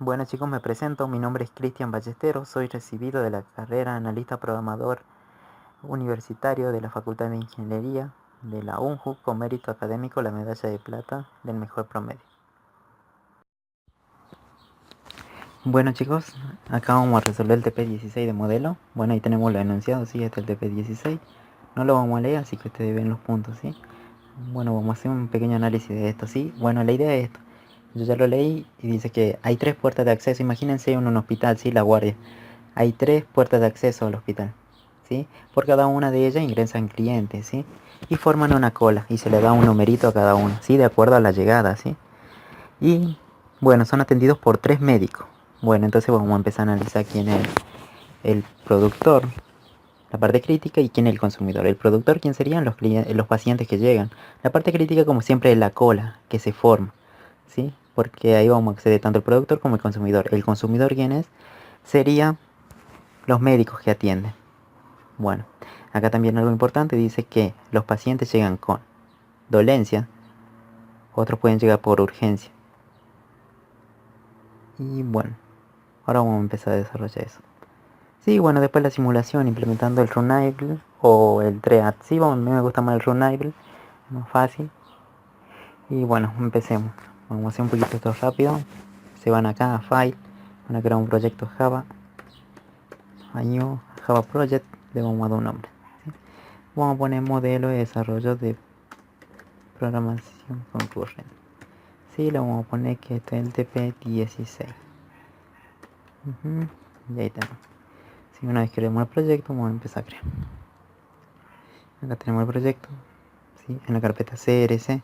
Bueno chicos, me presento, mi nombre es Cristian Ballesteros, soy recibido de la carrera Analista Programador Universitario de la Facultad de Ingeniería de la UNJU con mérito académico la medalla de plata del mejor promedio. Bueno chicos, acá vamos a resolver el TP16 de modelo. Bueno, ahí tenemos lo enunciado, sí, este es el TP16. No lo vamos a leer, así que ustedes ven los puntos, ¿sí? Bueno, vamos a hacer un pequeño análisis de esto, ¿sí? Bueno, la idea es esto. Yo ya lo leí y dice que hay 3 puertas de acceso. Imagínense en un hospital, ¿sí? La guardia. Hay 3 puertas de acceso al hospital, ¿sí? Por cada una de ellas ingresan clientes, ¿sí? Y forman una cola y se le da un numerito a cada uno, ¿sí? De acuerdo a la llegada, ¿sí? Y bueno, son atendidos por 3 médicos. Bueno, entonces vamos a empezar a analizar quién es el productor, la parte crítica, y quién es el consumidor. El productor, quién serían los pacientes que llegan. La parte crítica, como siempre, es la cola que se forma, ¿sí? Porque ahí vamos a acceder tanto el productor como el consumidor. El consumidor, quién es, sería los médicos que atienden. Bueno, acá también algo importante dice que los pacientes llegan con dolencia, otros pueden llegar por urgencia. Y bueno, ahora vamos a empezar a desarrollar eso. Sí, bueno, después la simulación implementando el Runable o el TREAD. Sí, bueno, a mí me gusta más el Runable, más fácil. Y bueno, empecemos. Vamos a hacer un poquito esto rápido. Se van acá a File, van a crear un proyecto Java, año Java Project, le vamos a dar un nombre. ¿Sí? Vamos a poner modelo de desarrollo de programación concurrente. Sí, le vamos a poner que esto es el TP16. Y ahí tenemos. Si una vez creamos el proyecto, vamos a empezar a crear. Acá tenemos el proyecto, ¿sí? En la carpeta CRC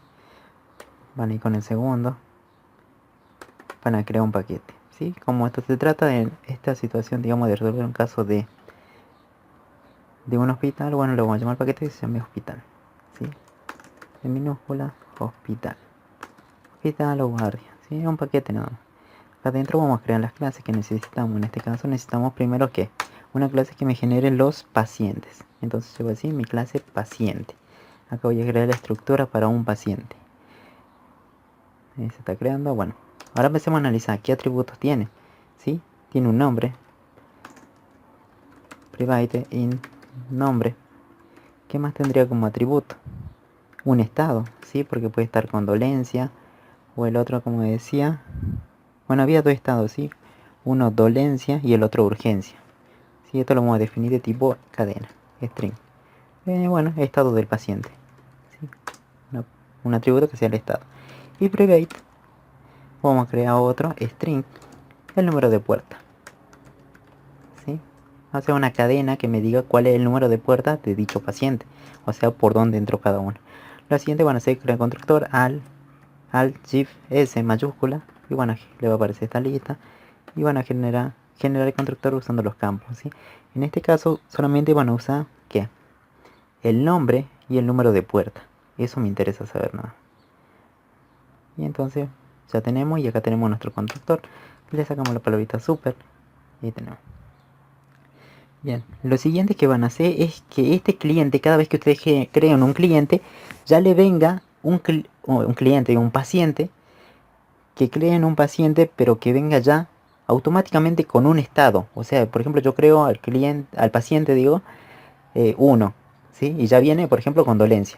van a ir con el segundo, van a crear un paquete, ¿sí? Como esto se trata de esta situación, digamos, de resolver un caso de un hospital, bueno, lo vamos a llamar paquete que se llame hospital, ¿sí? En minúscula, hospital o guardia, ¿sí? Es un paquete nada más. Acá adentro vamos a crear las clases que necesitamos. En este caso necesitamos primero que una clase que me genere los pacientes. Entonces yo voy a decir mi clase paciente. Acá voy a crear la estructura para un paciente. Ahí se está creando. Bueno, ahora empecemos a analizar qué atributos tiene. ¿Sí? Tiene un nombre, private in nombre. ¿Qué más tendría como atributo? Un estado, ¿sí? Porque puede estar con dolencia, o el otro, como decía, bueno, había 2 estados, ¿sí? Uno dolencia y el otro urgencia. ¿Sí? Esto lo vamos a definir de tipo cadena, string. Bueno, estado del paciente, ¿sí? Un atributo que sea el estado. Y private, vamos a crear otro string, el número de puerta, ¿sí? O sea, una cadena que me diga cuál es el número de puerta de dicho paciente, o sea, por dónde entró cada uno. Los siguientes van a ser crear constructor al Shift S mayúscula, y bueno, le va a aparecer esta lista, y van a generar el constructor usando los campos, ¿sí? En este caso solamente van a usar ¿qué? El nombre y el número de puerta. Eso me interesa saber nada. Y entonces ya tenemos, y acá tenemos nuestro constructor. Le sacamos la palabrita super y ahí tenemos. Bien, lo siguiente que van a hacer es que este cliente, cada vez que ustedes creen un cliente, ya le venga un cliente, un paciente, que creen un paciente, pero que venga ya automáticamente con un estado. O sea, por ejemplo, yo creo al cliente, al paciente, digo, 1, ¿sí? Y ya viene, por ejemplo, con dolencia.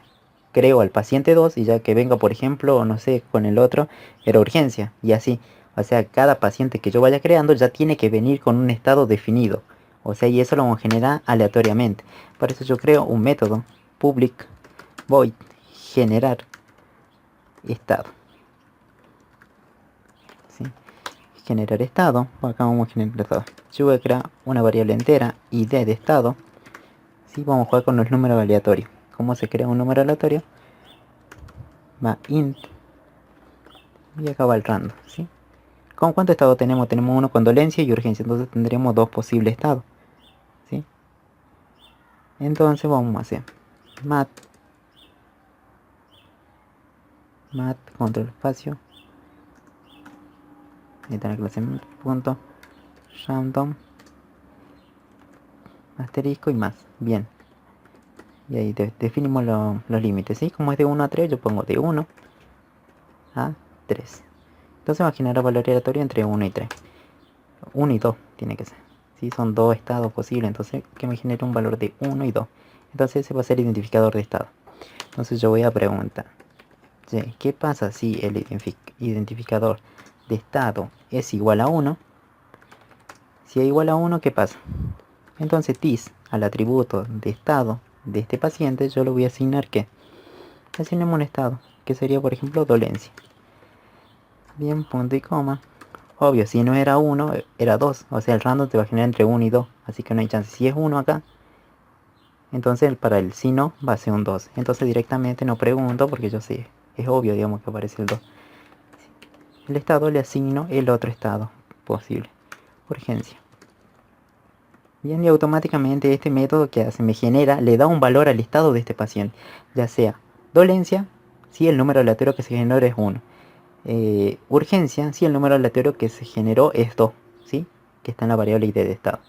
Creo al paciente 2 y ya que venga, por ejemplo, no sé, con el otro, era urgencia, y así. O sea, cada paciente que yo vaya creando ya tiene que venir con un estado definido. O sea, y eso lo vamos a generar aleatoriamente. Por eso yo creo un método, public void generar estado. ¿Sí? Generar estado, acá vamos a generar estado. Yo voy a crear una variable entera, id de estado. ¿Sí? Vamos a jugar con los números aleatorios. ¿Cómo se crea un número aleatorio? Va int y acá va el random, ¿sí? ¿Con cuánto estado tenemos? Tenemos uno con dolencia y urgencia, entonces tendremos 2 posibles estados, ¿sí? Entonces vamos a hacer mat control espacio, ahí está la clase punto random asterisco y más. Bien, y ahí definimos los límites, ¿sí? Como es de 1 a 3, yo pongo de 1 a 3. Entonces va a generar valor aleatorio entre 1 y 3. 1 y 2 tiene que ser. ¿Sí? Son dos estados posibles, entonces que me genere un valor de 1 y 2. Entonces ese va a ser el identificador de estado. Entonces yo voy a preguntar, ¿qué pasa si el identificador de estado es igual a 1? Si es igual a 1, ¿qué pasa? Entonces TIS al atributo de estado de este paciente yo le voy a asignar ¿qué? Asignemos un estado, que sería por ejemplo dolencia. Bien, punto y coma. Obvio, si no era 1, era 2. O sea, el random te va a generar entre 1 y 2. Así que no hay chance. Si es 1 acá, entonces para el si no va a ser un 2. Entonces directamente no pregunto porque yo sé, es obvio, digamos, que aparece el 2. El estado le asigno el otro estado posible. Urgencia. Bien, y automáticamente este método que hace me genera, le da un valor al estado de este paciente. Ya sea dolencia, si el número aleatorio que se genera es 1. Urgencia, si el número aleatorio que se generó es 2, ¿sí? Que está en la variable id de estado.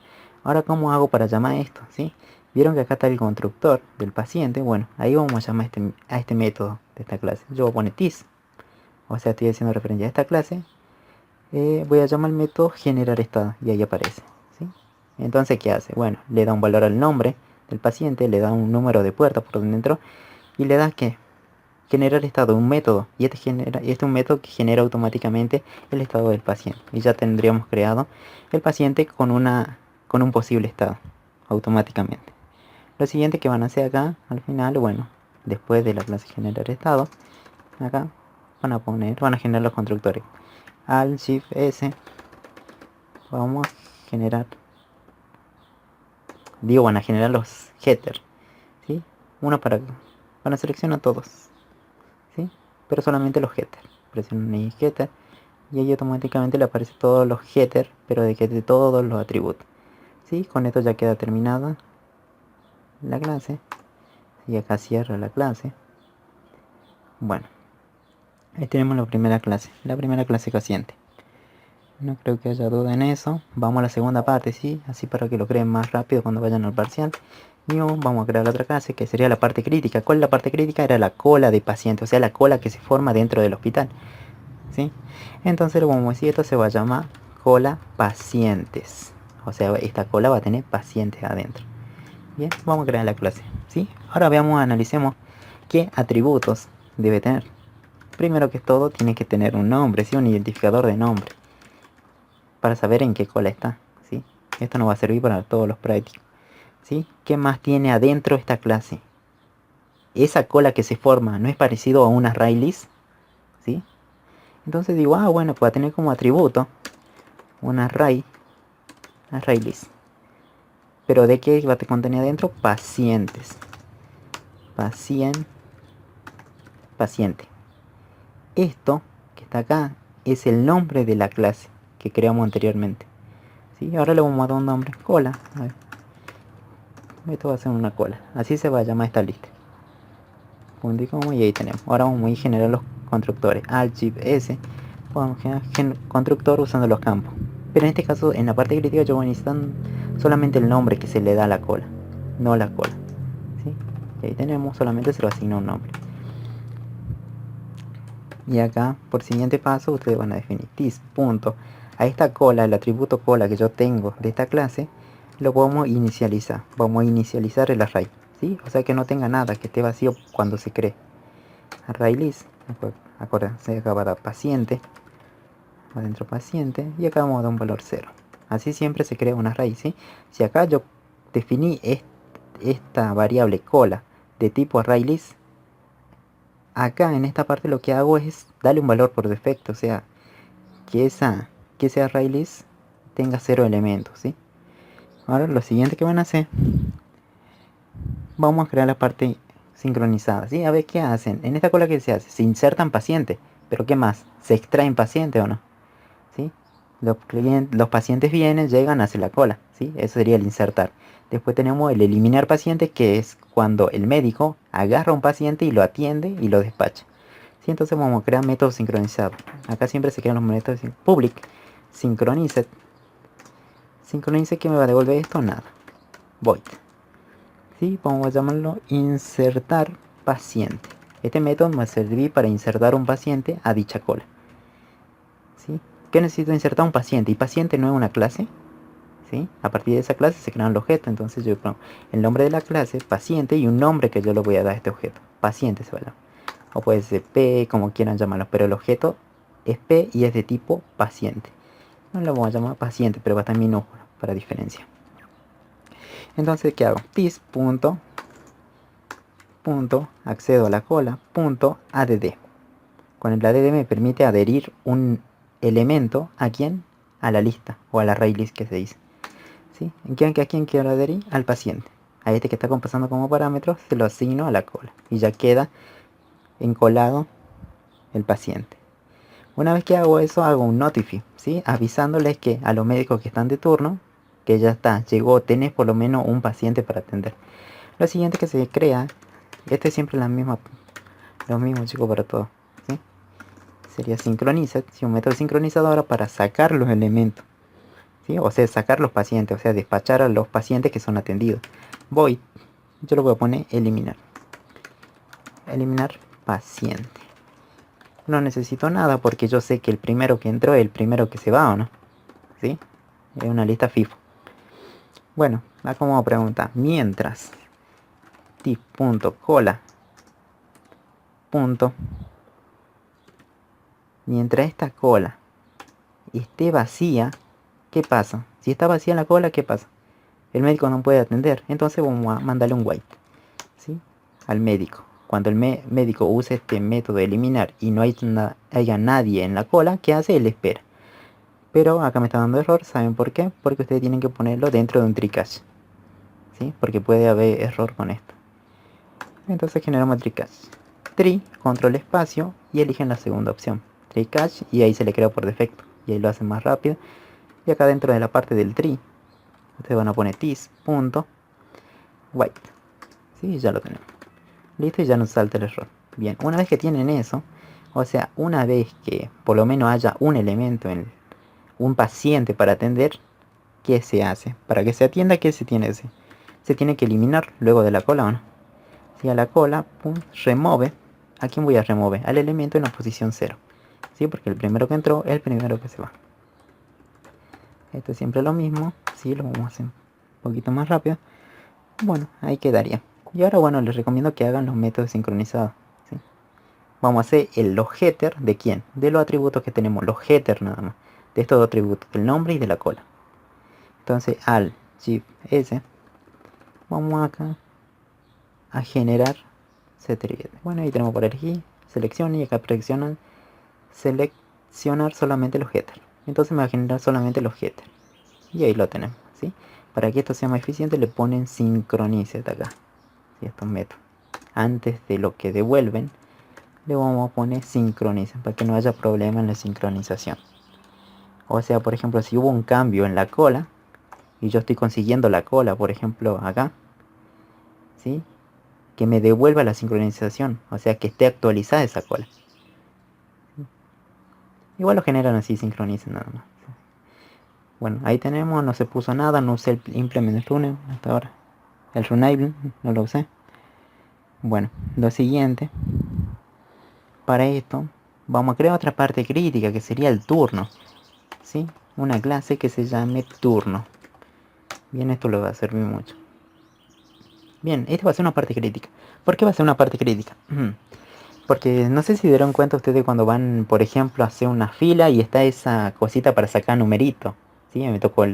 Ahora, ¿cómo hago para llamar esto? ¿Sí? Vieron que acá está el constructor del paciente. Bueno, ahí vamos a llamar a este método de esta clase. Yo voy a poner TIS, o sea, estoy haciendo referencia a esta clase. Voy a llamar el método generar estado y ahí aparece, ¿sí? Entonces, ¿qué hace? Bueno, le da un valor al nombre del paciente, le da un número de puerta por dentro y le da ¿qué? Generar estado, un método, y este es un método que genera automáticamente el estado del paciente, y ya tendríamos creado el paciente con un posible estado automáticamente. Lo siguiente que van a hacer acá al final, bueno, después de la clase generar estado, acá van a generar los constructores. Alt Shift S, vamos a generar, van a generar los getters, ¿sí? Uno para seleccionar todos, ¿sí? Pero solamente los getters. Presiono en getter y ahí automáticamente le aparece todos los getters, pero de todos los atributos, ¿sí? Con esto ya queda terminada la clase y acá cierra la clase. Bueno, ahí tenemos la primera clase cociente. No creo que haya duda en eso. Vamos a la segunda parte, ¿sí? Así para que lo creen más rápido cuando vayan al parcial. Y vamos a crear la otra clase que sería la parte crítica. ¿Cuál es la parte crítica? Era la cola de paciente, o sea, la cola que se forma dentro del hospital, ¿sí? Entonces lo vamos a decir, esto se va a llamar cola pacientes. O sea, esta cola va a tener pacientes adentro. Bien, vamos a crear la clase, ¿sí? Ahora analicemos qué atributos debe tener. Primero que todo, tiene que tener un nombre, ¿sí? Un identificador de nombre, para saber en qué cola está, ¿sí? Esto nos va a servir para todos los prácticos, ¿sí? ¿Qué más tiene adentro esta clase? Esa cola que se forma, ¿no es parecido a una array list? ¿Sí? Entonces digo, bueno, pues va a tener como atributo una array list. ¿Pero de qué va a contener adentro? Pacientes. Paciente. Esto que está acá es el nombre de la clase que creamos anteriormente, ¿sí? Ahora le vamos a dar un nombre, cola. A ver. Esto va a ser una cola, así se va a llamar esta lista. Punto y coma, y ahí tenemos. Ahora vamos a generar los constructores. Alt Shift S, vamos a generar constructor usando los campos. Pero en este caso, en la parte crítica, yo voy a necesitar solamente el nombre que se le da a la cola, no la cola, ¿sí? Y ahí tenemos, solamente se lo asigna un nombre. Y acá, por siguiente paso, ustedes van a definir this punto. A esta cola, el atributo cola que yo tengo de esta clase, lo vamos a inicializar. Vamos a inicializar el array, ¿sí? O sea que no tenga nada, que esté vacío cuando se cree. Array list, acuérdense, acá va a dar paciente, adentro paciente, y acá vamos a dar un valor 0. Así siempre se crea un array, ¿sí? Si acá yo definí esta variable cola de tipo array list, acá en esta parte lo que hago es darle un valor por defecto, o sea, que ese array list tenga 0 elementos, ¿sí? Ahora lo siguiente que van a hacer, vamos a crear la parte sincronizada, ¿sí? A ver qué hacen. En esta cola que se hace, se insertan pacientes, pero ¿qué más? ¿Se extraen pacientes o no? ¿Sí? Los pacientes vienen, llegan, hacen la cola, ¿sí? Eso sería el insertar. Después tenemos el eliminar pacientes, que es cuando el médico agarra a un paciente y lo atiende y lo despacha, ¿sí? Entonces vamos a crear métodos sincronizados. Acá siempre se crean los métodos public synchronize. Synchronize, que me va a devolver esto, nada. Void, ¿sí? Vamos a llamarlo insertar paciente. Este método me va a servir para insertar un paciente a dicha cola. ¿Qué necesito insertar? Un paciente. Y paciente no es una clase, ¿sí? A partir de esa clase se crea el objeto. Entonces yo pongo el nombre de la clase, paciente, y un nombre que yo le voy a dar a este objeto. Paciente se va a llamar. O puede ser P, como quieran llamarlo. Pero el objeto es P y es de tipo paciente. No lo vamos a llamar paciente, pero va a estar minúscula para diferencia. Entonces, ¿qué hago? This punto accedo a la cola punto add. Con el add me permite adherir un elemento a quién, a la lista o a la array list que se dice, ¿sí? ¿A quién quiero adherir? Al paciente. A este que está pasando como parámetro se lo asigno a la cola y ya queda encolado el paciente. Una vez que hago eso, hago un notify, ¿sí? Avisándoles que a los médicos que están de turno, que ya está, llegó, tenés por lo menos un paciente para atender. Lo siguiente que se crea, este es siempre lo mismo chicos, para todo, ¿sí? Sería sincroniza, ¿sí? Un método sincronizador para sacar los elementos, ¿sí? O sea, sacar los pacientes, o sea, despachar a los pacientes que son atendidos. Void, yo lo voy a poner eliminar paciente. No necesito nada porque yo sé que el primero que entró es el primero que se va, ¿o no? ¿Sí? Es una lista FIFO. Bueno, acá como pregunta, mientras tip.cola mientras esta cola esté vacía, ¿qué pasa? Si está vacía la cola, ¿qué pasa? El médico no puede atender, entonces vamos a mandarle un white, ¿sí? Al médico. Cuando el médico use este método de eliminar y no haya nadie en la cola, ¿qué hace? Él espera. Pero acá me está dando error, ¿saben por qué? Porque ustedes tienen que ponerlo dentro de un tricache, ¿sí? Porque puede haber error con esto. Entonces generamos el tricache. Tri, control espacio y eligen la segunda opción. Tricache y ahí se le crea por defecto. Y ahí lo hacen más rápido. Y acá dentro de la parte del tri, ustedes van a poner this.white. Sí, ya lo tenemos. Listo, y ya nos salta el error. Bien, una vez que tienen eso, o sea, una vez que por lo menos haya un elemento en un paciente para atender, ¿qué se hace? Para que se atienda, ¿qué se tiene que hacer? Se tiene que eliminar luego de la cola, ¿o no? Si a la cola, pum, remove. ¿A quién voy a remover? Al elemento en la posición 0. ¿Sí? Porque el primero que entró es el primero que se va. Esto es siempre lo mismo. Sí, lo vamos a hacer un poquito más rápido. Bueno, ahí quedaría. Y ahora, bueno, les recomiendo que hagan los métodos sincronizados, ¿sí? Vamos a hacer los getter de quién, de los atributos que tenemos, los getter nada más, de estos dos atributos, del nombre y de la cola. Entonces al shift s vamos acá a generar setter. Bueno, ahí tenemos por elegir, selecciona y acá seleccionar solamente los getters. Entonces me va a generar solamente los getters. Y ahí lo tenemos, ¿sí? Para que esto sea más eficiente le ponen sincronice de acá, ¿sí? Estos métodos. Antes de lo que devuelven, le vamos a poner sincroniza para que no haya problema en la sincronización. O sea, por ejemplo, si hubo un cambio en la cola y yo estoy consiguiendo la cola, por ejemplo, acá, ¿sí? Que me devuelva la sincronización, o sea, que esté actualizada esa cola. Igual lo generan así, sincronizan nada más. Bueno, ahí tenemos, no se puso nada, no usé el implement rune hasta ahora. El runable no lo usé. Bueno, lo siguiente, para esto, vamos a crear otra parte crítica que sería el turno, ¿sí? Una clase que se llame turno. Bien, esto lo va a servir mucho. Bien, esta va a ser una parte crítica. ¿Por qué va a ser una parte crítica? Porque no sé si dieron cuenta ustedes cuando van, por ejemplo, a hacer una fila y está esa cosita para sacar numerito, ¿sí? Me tocó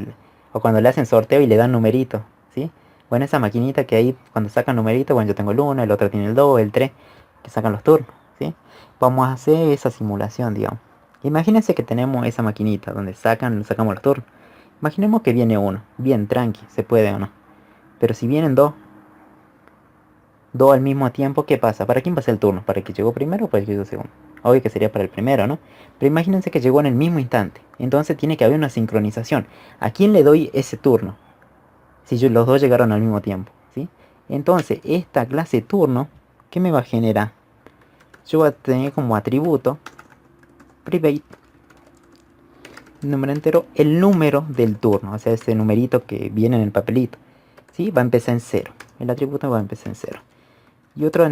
o cuando le hacen sorteo y le dan numerito, ¿sí? Bueno, esa maquinita que ahí cuando sacan numerito, bueno, yo tengo el 1, el otro tiene el 2, el 3, que sacan los turnos, ¿sí? Vamos a hacer esa simulación, digamos. Imagínense que tenemos esa maquinita donde sacamos los turnos. Imaginemos que viene uno, bien tranqui, se puede o no. Pero si vienen dos al mismo tiempo, ¿qué pasa? ¿Para quién va a ser el turno? ¿Para el que llegó primero o para el que llegó segundo? Obvio que sería para el primero, ¿no? Pero imagínense que llegó en el mismo instante. Entonces tiene que haber una sincronización. ¿A quién le doy ese turno? Si los dos llegaron al mismo tiempo, ¿sí? Entonces, esta clase turno, ¿qué me va a generar? Yo voy a tener como atributo private número entero el número del turno, o sea, ese numerito que viene en el papelito, ¿sí? Va a empezar en 0. El atributo va a empezar en 0. Y otro,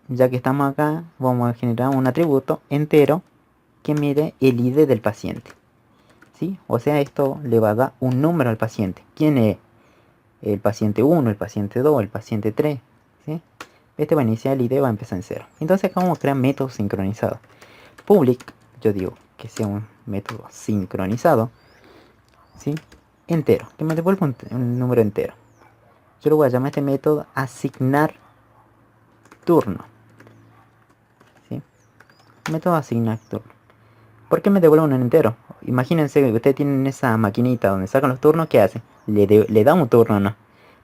ya que estamos acá, vamos a generar un atributo entero que mide el ID del paciente. ¿sí? O sea, esto le va a dar un número al paciente. ¿Quién es? El paciente 1, el paciente 2, el paciente 3, ¿sí? Este va a iniciar el ID, va a empezar en 0. Entonces acá vamos a crear métodos sincronizados. Public, yo digo que sea un método sincronizado, ¿sí? Entero, que me devuelva un número entero. Yo lo voy a llamar este método asignar turno, ¿sí? Método asignar turno. ¿Por qué me devuelve un entero? Imagínense que ustedes tienen esa maquinita donde sacan los turnos, ¿qué hace? Le da un turno, ¿no?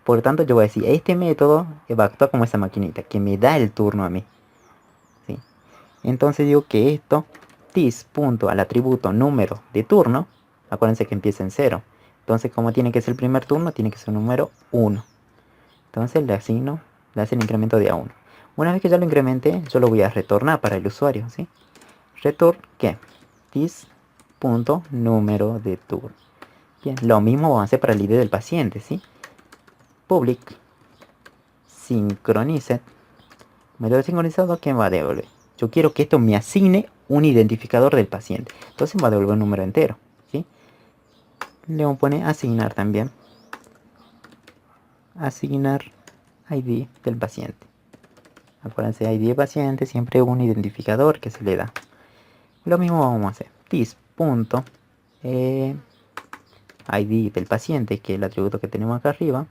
Por lo tanto, yo voy a decir, este método va a actuar como esa maquinita, que me da el turno a mí, ¿sí? Entonces digo que esto, this punto al atributo número de turno, acuérdense que empieza en 0. Entonces, como tiene que ser el primer turno, tiene que ser un número 1. Entonces le asigno, le hace el incremento de A1. Una vez que ya lo incrementé, yo lo voy a retornar para el usuario, ¿sí? Return, ¿qué? This punto número de turno. Bien, lo mismo vamos a hacer para el ID del paciente, ¿sí? Public synchronize. Método sincronizado, ¿qué va a devolver? Yo quiero que esto me asigne un identificador del paciente. Entonces va a devolver un número entero, ¿sí? Le vamos a poner asignar también. Asignar ID del paciente. Acuérdense, ID del paciente siempre un identificador que se le da. Lo mismo vamos a hacer. This punto ID del paciente, que es el atributo que tenemos acá arriba.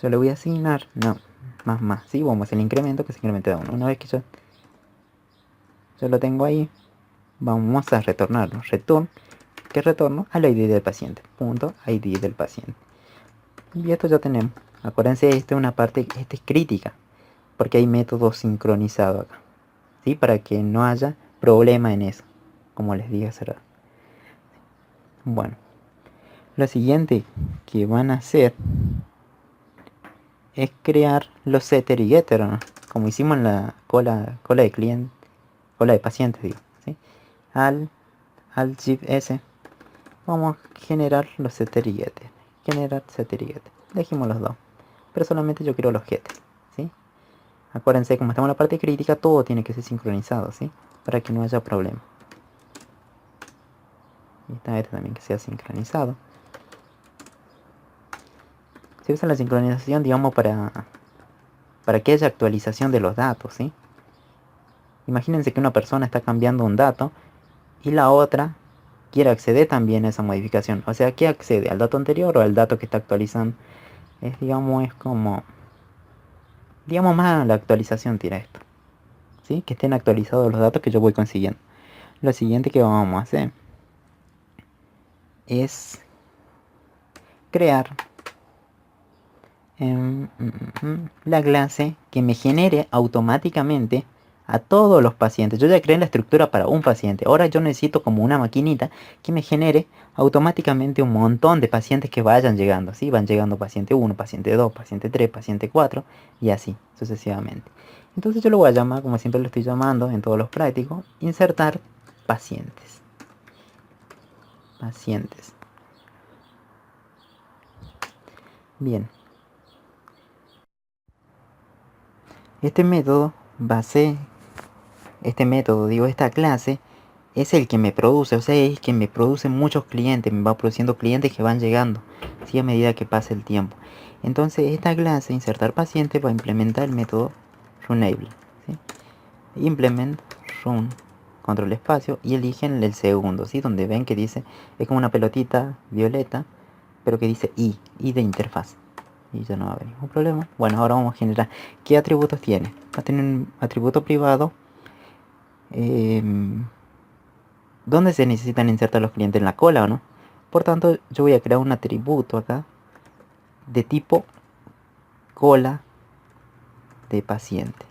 Yo le voy a asignar, no, más, ¿sí? Vamos a hacer el incremento que se incremente de 1. Una vez que yo lo tengo ahí, vamos a retornarlo. Return, que retorno al ID del paciente. Punto ID del paciente. Y esto ya tenemos. Acuérdense, esta es una parte, esta es crítica, porque hay métodos sincronizados acá, ¿sí? Para que no haya problema en eso, como les dije hace rato. Bueno, lo siguiente que van a hacer es crear los setter y getter, ¿no? Como hicimos en la cola de cliente, cola de pacientes, digo, ¿sí? Al shift S vamos a generar los setter y getter. Generar setter y getter. Dejemos los dos, pero solamente yo quiero los getter, ¿sí? Acuérdense, como estamos en la parte crítica, todo tiene que ser sincronizado, ¿sí? Para que no haya problema. Y esta vez también que sea sincronizado. Se usa la sincronización, digamos, para que haya actualización de los datos, ¿sí? Imagínense que una persona está cambiando un dato y la otra quiere acceder también a esa modificación. O sea, ¿qué accede? ¿Al dato anterior o al dato que está actualizando? Es, digamos, es como... Digamos más la actualización tira esto, ¿sí? Que estén actualizados los datos que yo voy consiguiendo. Lo siguiente que vamos a hacer es crear la clase que me genere automáticamente a todos los pacientes. Yo ya creé la estructura para un paciente. Ahora yo necesito como una maquinita que me genere automáticamente un montón de pacientes que vayan llegando. ¿Sí? Van llegando paciente 1, paciente 2, paciente 3, paciente 4 y así sucesivamente. Entonces yo lo voy a llamar, como siempre lo estoy llamando en todos los prácticos, insertar pacientes. Pacientes. Bien. Este método va a ser, esta clase es el que me produce, o sea, es que me produce muchos clientes, me va produciendo clientes que van llegando, ¿sí? A medida que pasa el tiempo. Entonces esta clase, insertar paciente, va a implementar el método runable, ¿sí? Implement run, control espacio, y eligen el segundo, ¿sí? Donde ven que dice, es como una pelotita violeta, pero que dice I de interfaz. Y ya no va a haber ningún problema. Bueno, ahora vamos a generar. ¿Qué atributos tiene? Va a tener un atributo privado. ¿Dónde se necesitan insertar los clientes? ¿En la cola o no? Por tanto, yo voy a crear un atributo acá de tipo cola de paciente.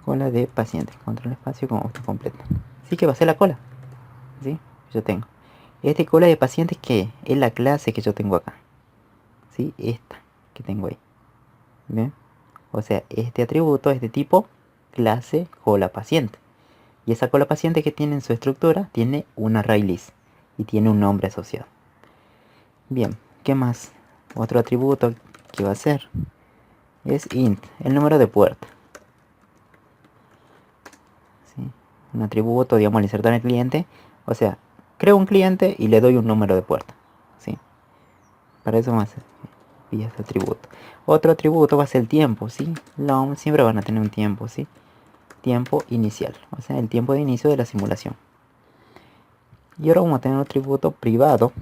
Cola de paciente. Control espacio con auto completo. Así que va a ser la cola, ¿sí? Yo tengo. Este cola de paciente que es la clase que yo tengo acá, ¿sí? Esta que tengo ahí. ¿Bien? O sea, este atributo es de tipo clase cola paciente. Y esa cola paciente que tiene en su estructura tiene una array list y tiene un nombre asociado. Bien, ¿qué más? Otro atributo que va a ser es int, el número de puerta. ¿Sí? un atributo, digamos, al insertar el cliente. O sea, creo un cliente y le doy un número de puerta, ¿sí? Para eso más y ese atributo. Otro atributo va a ser el tiempo, ¿sí? Siempre van a tener un tiempo, ¿sí? Tiempo inicial, o sea, el tiempo de inicio de la simulación. Y ahora vamos a tener un atributo privado,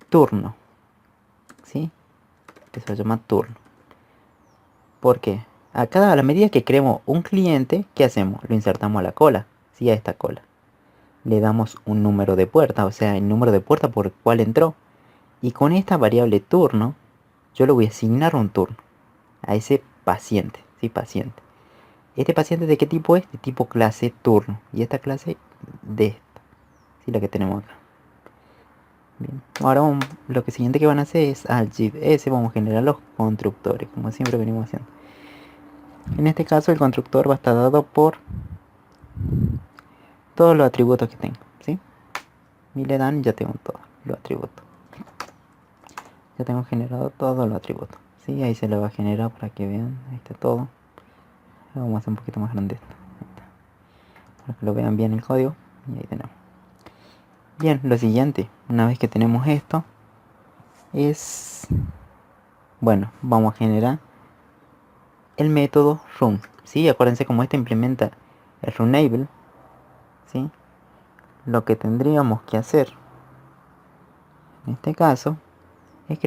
turno, ¿sí? Que se llama turno. ¿Por qué? A la medida que creemos un cliente, ¿qué hacemos? Lo insertamos a la cola, ¿sí? A esta cola. Le damos un número de puerta, o sea, el número de puerta por el cual entró. Y con esta variable turno, yo le voy a asignar un turno a ese paciente, ¿sí? Paciente. ¿Este paciente de qué tipo es? De tipo clase turno. Y esta clase de esta, ¿sí? La que tenemos acá. Bien. Ahora lo que siguiente que van a hacer es al GIF vamos a generar los constructores, como siempre venimos haciendo. En este caso el constructor va a estar dado por todos los atributos que tengo, ¿sí? Y le dan, ya tengo todos los atributos. Ya tengo generado todos los atributos, ¿sí? Ahí se lo va a generar para que vean, ahí está todo. Vamos a hacer un poquito más grande esto, para que lo vean bien el código. Y ahí tenemos. Bien, lo siguiente, una vez que tenemos esto, es, bueno, vamos a generar el método run, ¿sí? Acuérdense, como este implementa el runable, ¿sí? Lo que tendríamos que hacer en este caso es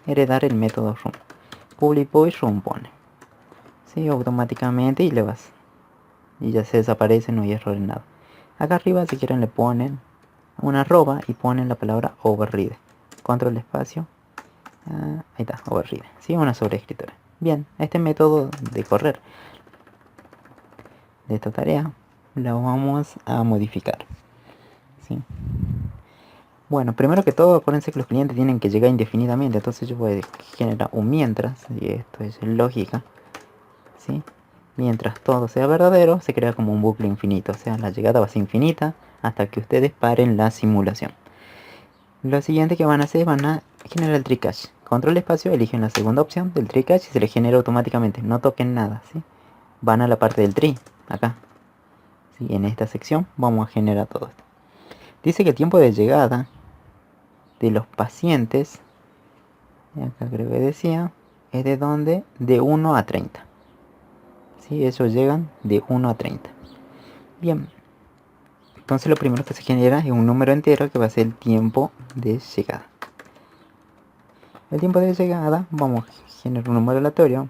heredar el método run. Public void run pone, ¿sí? Automáticamente, y le vas, y ya se desaparece, no hay error en nada. Acá arriba, si quieren, le ponen una arroba y ponen la palabra override. Control espacio. Ahí está, override, ¿sí? Una sobreescritura. Bien, este método de correr de esta tarea la vamos a modificar, ¿sí? Bueno, primero que todo, acuérdense que los clientes tienen que llegar indefinidamente. Entonces yo voy a generar un mientras, y esto es lógica, ¿sí? Mientras todo sea verdadero, se crea como un bucle infinito. O sea, la llegada va a ser infinita hasta que ustedes paren la simulación. Lo siguiente que van a hacer es van a generar el tree cache. Control espacio, eligen la segunda opción del tree cache y se le genera automáticamente. No toquen nada, ¿sí? Van a la parte del tree, acá, ¿sí? En esta sección vamos a generar todo esto. Dice que el tiempo de llegada de los pacientes, acá creo que decía, es de donde, de 1 a 30. ¿Sí? Ellos llegan de 1 a 30. Bien. Entonces lo primero que se genera es un número entero que va a ser el tiempo de llegada. El tiempo de llegada, vamos a generar un número aleatorio.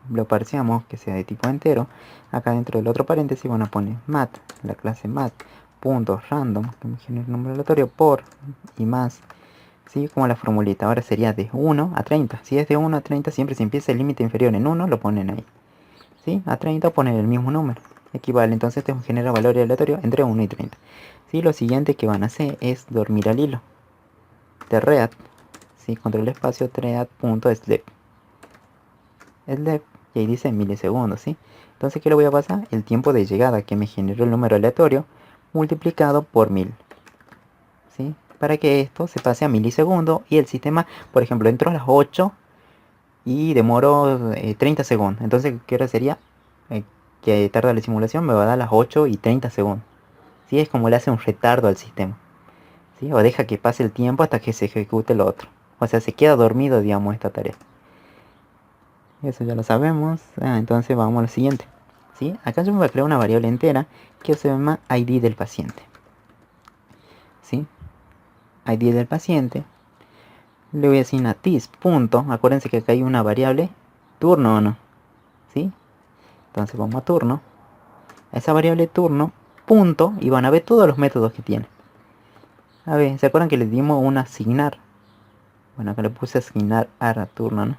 Lo parseamos que sea de tipo entero. Acá dentro del otro paréntesis van a poner mat, la clase mat, punto random, que me genera un número aleatorio por y más. ¿Sí? Como la formulita. Ahora sería de 1 a 30. Si es de 1 a 30, siempre si empieza el límite inferior en 1, lo ponen ahí. ¿Sí? A 30 ponen el mismo número. Equivale, entonces esto genera valor aleatorio entre 1 y 30. ¿Sí? Lo siguiente que van a hacer es dormir al hilo. Thread, ¿sí? Control espacio, thread.sleep. Sleep, y ahí dice milisegundos, ¿sí? Entonces, ¿qué le voy a pasar? El tiempo de llegada que me generó el número aleatorio multiplicado por 1000. ¿Sí? Para que esto se pase a milisegundos y el sistema, por ejemplo, entró a las 8 y demoró 30 segundos. Entonces, ¿qué hora sería? Que tarda la simulación, me va a dar las 8 y 30 segundos. ¿Sí? Es como le hace un retardo al sistema, ¿sí? O deja que pase el tiempo hasta que se ejecute lo otro. O sea, se queda dormido, digamos, esta tarea. Eso ya lo sabemos. Entonces vamos a lo siguiente, ¿sí? Acá yo me voy a crear una variable entera que se llama ID del paciente, ¿sí? ID del paciente. Le voy a asignar this punto. Acuérdense que acá hay una variable turno, ¿o no? ¿Sí? Entonces vamos a turno. A esa variable turno, punto, y van a ver todos los métodos que tiene. A ver, ¿se acuerdan que le dimos un asignar? Bueno, acá le puse asignar a turno, ¿no?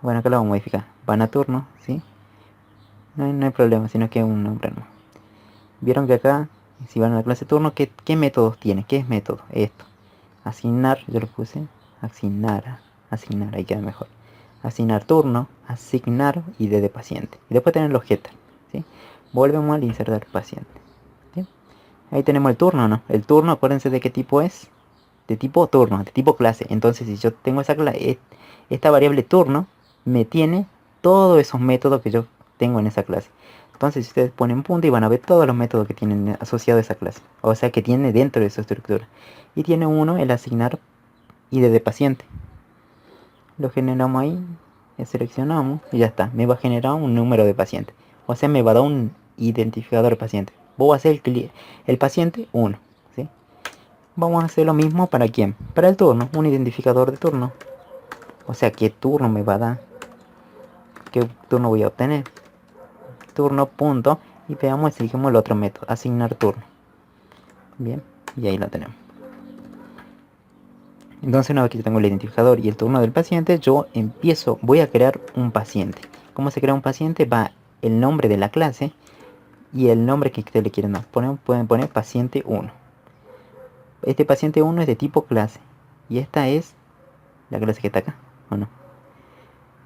Bueno, acá lo vamos a modificar. Van a turno, ¿sí? No hay problema, sino que es un nombre nuevo. Vieron que acá, si van a la clase turno, ¿qué métodos tiene? ¿Qué es método? Esto. Asignar, yo lo puse. Asignar, ahí queda mejor. Asignar turno, asignar ID de paciente. Y después tener los getters, ¿sí? Volvemos al insertar paciente. ¿Sí? Ahí tenemos el turno, ¿no? El turno, acuérdense de qué tipo es. De tipo turno, de tipo clase. Entonces, si yo tengo esta variable turno, me tiene todos esos métodos que yo tengo en esa clase. Entonces ustedes ponen punto y van a ver todos los métodos que tienen asociados a esa clase. O sea, que tiene dentro de su estructura. Y tiene uno, el asignar ID de paciente. Lo generamos ahí, seleccionamos y ya está. Me va a generar un número de paciente. O sea, me va a dar un identificador de paciente. Voy a hacer el paciente 1. ¿Sí? Vamos a hacer lo mismo para quién. Para el turno, un identificador de turno. O sea, qué turno me va a dar. Qué turno voy a obtener. Turno punto. Y veamos, elegimos el otro método, asignar turno. Bien, y ahí lo tenemos. Entonces una vez que yo tengo el identificador y el turno del paciente, yo voy a crear un paciente. ¿Cómo se crea un paciente? Va el nombre de la clase y el nombre que ustedes le quieren dar. Pueden poner paciente 1. Este paciente 1 es de tipo clase. Y esta es la clase que está acá, ¿o no?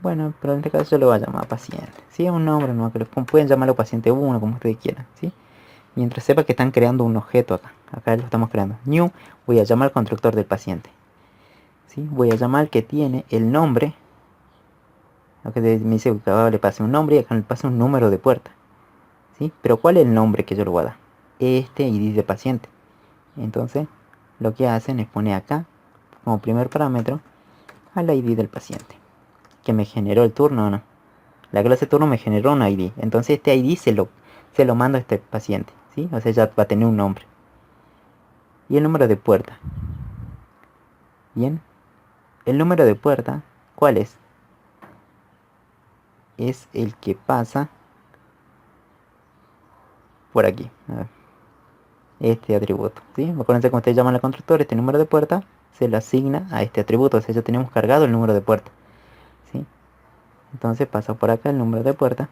Bueno, pero en este caso yo lo voy a llamar paciente. Sí, es un nombre, ¿no? Que pueden llamarlo paciente 1, como ustedes quieran, ¿sí? Mientras sepa que están creando un objeto acá. Acá lo estamos creando. New, voy a llamar al constructor del paciente. ¿Sí? Voy a llamar que tiene el nombre. Acá me dice que ahora le pase un nombre y acá le pase un número de puerta. ¿Sí? Pero ¿cuál es el nombre que yo le voy a dar? Este ID de paciente. Entonces, lo que hacen es poner acá, como primer parámetro, al ID del paciente. Que me generó el turno, ¿no? La clase turno me generó un ID. Entonces este ID se lo mando a este paciente. ¿Sí? O sea, ya va a tener un nombre. Y el número de puerta. Bien. El número de puerta, ¿cuál es? Es el que pasa por aquí. A ver. Este atributo, ¿sí? Acuérdense, cuando ustedes llaman al constructor, este número de puerta se lo asigna a este atributo. O sea, ya tenemos cargado el número de puerta, ¿sí? Entonces pasa por acá el número de puerta,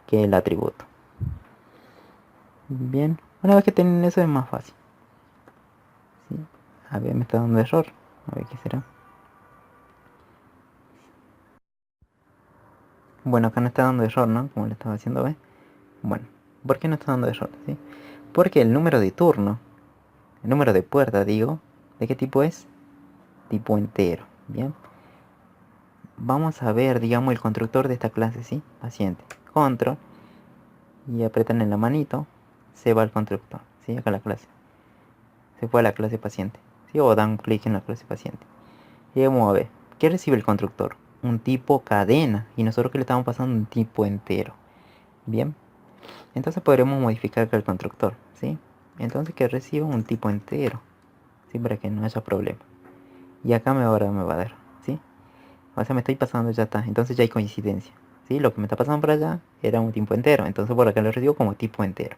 que es el atributo. Bien, una vez que tienen eso es más fácil. ¿Sí? A ver, me está dando error. A ver qué será. Bueno, acá no está dando error, ¿no? Como le estaba haciendo, ¿ves? Bueno, ¿por qué no está dando error? ¿Sí? Porque el número de turno, el número de puerta, digo, ¿de qué tipo es? Tipo entero, ¿bien? Vamos a ver, digamos, el constructor de esta clase, ¿sí? Paciente. Control. Y apretan en la manito. Se va al constructor, ¿sí? Acá la clase. Se fue a la clase paciente, ¿sí? O dan clic en la clase paciente. Y vamos a ver. ¿Qué recibe el constructor? Un tipo cadena. Y nosotros que le estamos pasando un tipo entero. Bien. Entonces podremos modificar acá el constructor, ¿sí? Entonces que reciba un tipo entero, ¿sí? Para que no haya problema. Y acá ahora me va a dar, ¿sí? O sea, me estoy pasando, ya está. Entonces ya hay coincidencia, ¿sí? Lo que me está pasando por allá era un tipo entero. Entonces por acá lo recibo como tipo entero.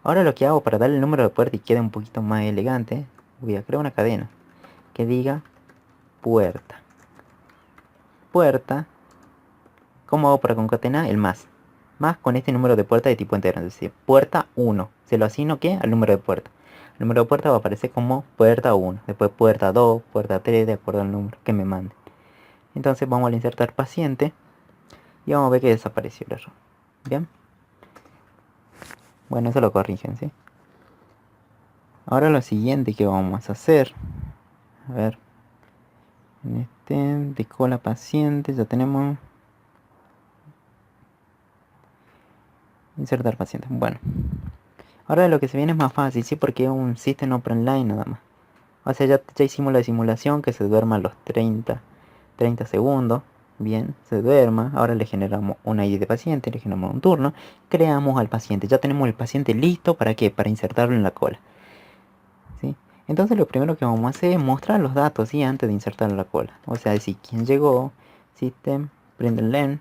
Ahora lo que hago para darle el número de puerta y quede un poquito más elegante, voy a crear una cadena que diga puerta. Puerta. ¿Cómo hago para concatenar? El más. Más con este número de puerta de tipo entero. Es decir, puerta 1. ¿Se lo asigno qué? Al número de puerta. El número de puerta va a aparecer como puerta 1. Después puerta 2, puerta 3, de acuerdo al número que me mande. Entonces vamos a insertar paciente. Y vamos a ver que desapareció el error. Bien. Bueno, eso lo corrigen, ¿sí? Ahora lo siguiente que vamos a hacer. A ver. En este de cola paciente ya tenemos. Insertar paciente. Bueno. Ahora lo que se viene es más fácil, ¿sí? Porque es un System Open Line nada más. O sea, ya hicimos la simulación que se duerma a los 30 segundos. Bien, se duerma. Ahora le generamos una ID de paciente, le generamos un turno. Creamos al paciente. Ya tenemos el paciente listo. ¿Para qué? Para insertarlo en la cola. ¿Sí? Entonces lo primero que vamos a hacer es mostrar los datos, ¿sí? Antes de insertarlo en la cola. O sea, decir quién llegó, System, print len.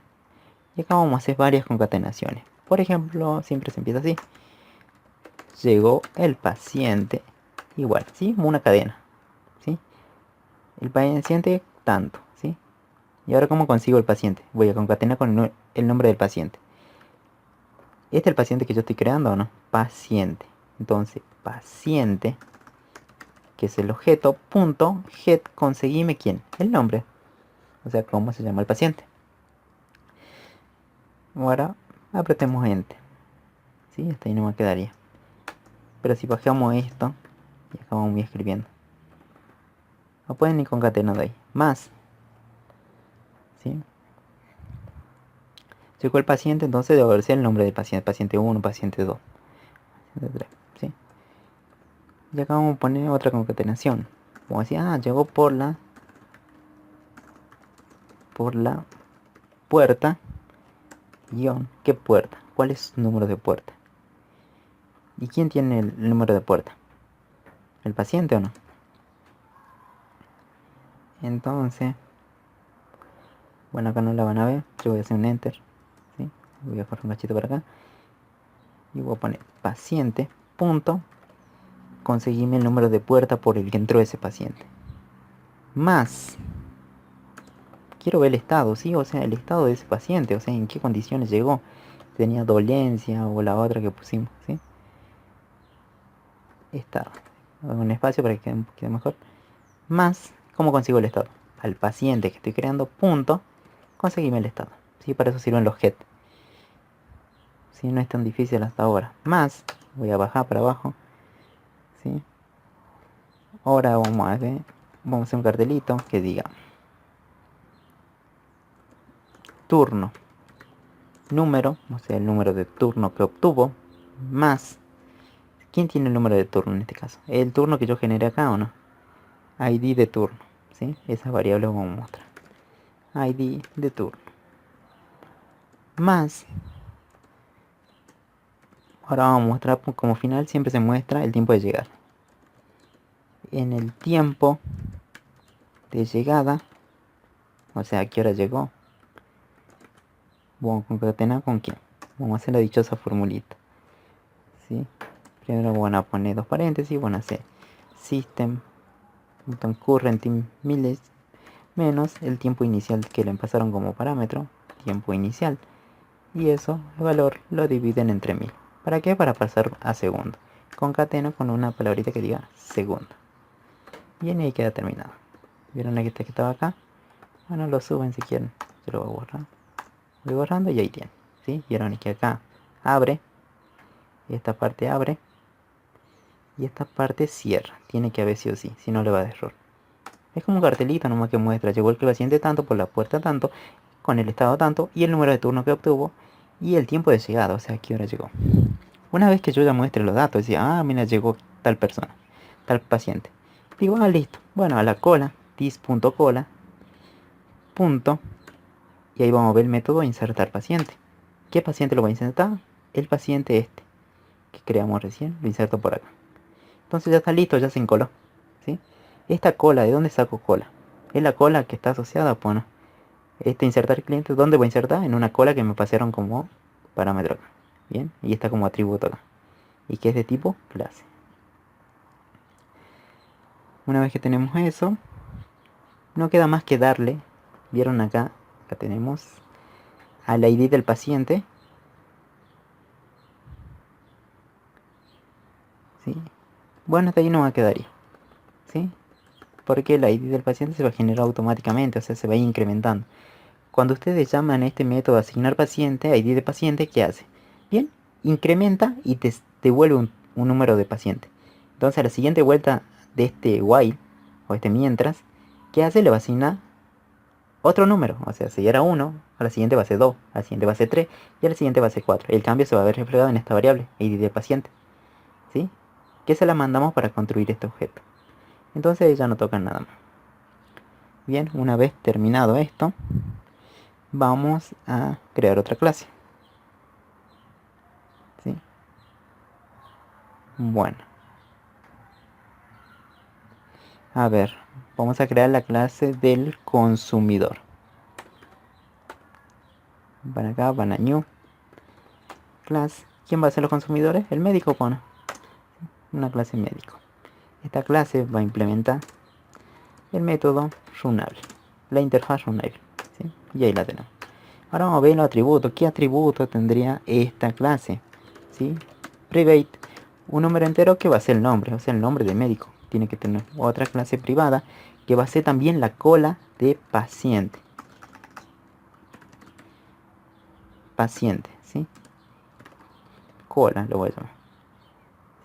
Y acá vamos a hacer varias concatenaciones. Por ejemplo, siempre se empieza así. Llegó el paciente. Igual, ¿sí? Como una cadena. ¿Sí? El paciente tanto, ¿sí? Y ahora ¿cómo consigo el paciente? Voy a concatenar con el nombre del paciente. ¿Este es el paciente que yo estoy creando o no? Paciente. Entonces, paciente, que es el objeto, punto, get, conseguime quién, el nombre. O sea, cómo se llama el paciente. Ahora, apretemos enter. ¿Sí? Hasta ahí no me quedaría. Pero si bajamos esto, y acá vamos escribiendo. No pueden ni concatenar de ahí. Más. ¿Sí? Llegó el paciente, entonces debe ser el nombre del paciente. Paciente 1, paciente 2, paciente 3, ¿sí? Y acá vamos a poner otra concatenación. Como decía, llegó por la puerta, guión, ¿qué puerta? ¿Cuál es su número de puerta? ¿Y quién tiene el número de puerta? ¿El paciente o no? Entonces, bueno, acá no la van a ver. Yo voy a hacer un enter, ¿sí? Voy a correr un cachito para acá. Y voy a poner paciente, punto. Conseguime el número de puerta por el que entró ese paciente. Más. Quiero ver el estado, ¿sí? O sea, el estado de ese paciente. O sea, en qué condiciones llegó. Tenía dolencia o la otra que pusimos, ¿sí? Estado. Hago un espacio para que quede mejor. Más, ¿cómo consigo el estado? Al paciente que estoy creando, punto, conseguime el estado. ¿Sí? Para eso sirven los get. ¿Sí? No es tan difícil hasta ahora. Más, voy a bajar para abajo, ¿sí? Ahora vamos a ver, vamos a hacer un cartelito que diga turno, número, o sea, el número de turno que obtuvo, más, ¿quién tiene el número de turno en este caso? ¿El turno que yo generé acá o no? ID de turno, ¿sí? Esa variable vamos a mostrar. ID de turno. Más, ahora vamos a mostrar como final, siempre se muestra el tiempo de llegada. En el tiempo de llegada, o sea, ¿a qué hora llegó? Vamos a concatenar con quién. Vamos a hacer la dichosa formulita, ¿sí? Primero van a poner dos paréntesis, van a hacer system current miles menos el tiempo inicial que le pasaron como parámetro, tiempo inicial, y eso, el valor lo dividen entre 1000. ¿Para qué? Para pasar a segundo. Concateno con una palabrita que diga segundo. Bien, y ahí queda terminado. ¿Vieron que estaba acá? Bueno, lo suben si quieren. Yo lo voy a borrar. Voy borrando y ahí tienen, ¿sí? Vieron que acá abre, y esta parte abre, y esta parte cierra. Tiene que haber sí o sí, si no le va de error. Es como un cartelito nomás que muestra, llegó el paciente tanto por la puerta tanto, con el estado tanto, y el número de turno que obtuvo, y el tiempo de llegada, o sea, a qué hora llegó. Una vez que yo ya muestre los datos, decía, ah, mira, llegó tal persona, tal paciente. Digo, ah, listo. Bueno, a la cola, dis.cola, punto, y ahí vamos a ver el método insertar paciente. ¿Qué paciente lo va a insertar? El paciente este, que creamos recién, lo inserto por acá. Entonces ya está listo, ya se encoló, ¿sí? Esta cola, ¿de dónde saco cola? Es la cola que está asociada, bueno. Este insertar cliente, ¿dónde voy a insertar? En una cola que me pasaron como parámetro acá. Bien, y está como atributo acá. Y que es de tipo clase. Una vez que tenemos eso, no queda más que darle, vieron acá, acá tenemos al ID del paciente, ¿sí? Bueno, hasta ahí no va a quedaría, ¿sí? Porque el ID del paciente se va a generar automáticamente, o sea, se va a ir incrementando. Cuando ustedes llaman a este método asignar paciente, ID de paciente, ¿qué hace? Bien, incrementa y te devuelve un número de paciente. Entonces a la siguiente vuelta de este while, o este mientras, ¿qué hace? Le va a asignar otro número. O sea, si ya era 1, a la siguiente va a ser 2, a la siguiente va a ser 3 y a la siguiente va a ser 4. El cambio se va a ver reflejado en esta variable, ID de paciente, ¿sí? Que se la mandamos para construir este objeto. Entonces ya no toca nada más. Bien, una vez terminado esto, vamos a crear otra clase, ¿sí? Bueno, a ver, vamos a crear la clase del consumidor. Van acá, van a new class. ¿Quién va a ser los consumidores? El médico, pone una clase médico. Esta clase va a implementar el método runable, la interfaz runable, ¿sí? Y ahí la tenemos. Ahora vamos a ver los atributos. ¿Qué atributo tendría esta clase? ¿Sí? Private, un número entero que va a ser el nombre, o sea, el nombre de médico. Tiene que tener otra clase privada que va a ser también la cola de paciente. Paciente, ¿sí? Cola lo voy a llamar,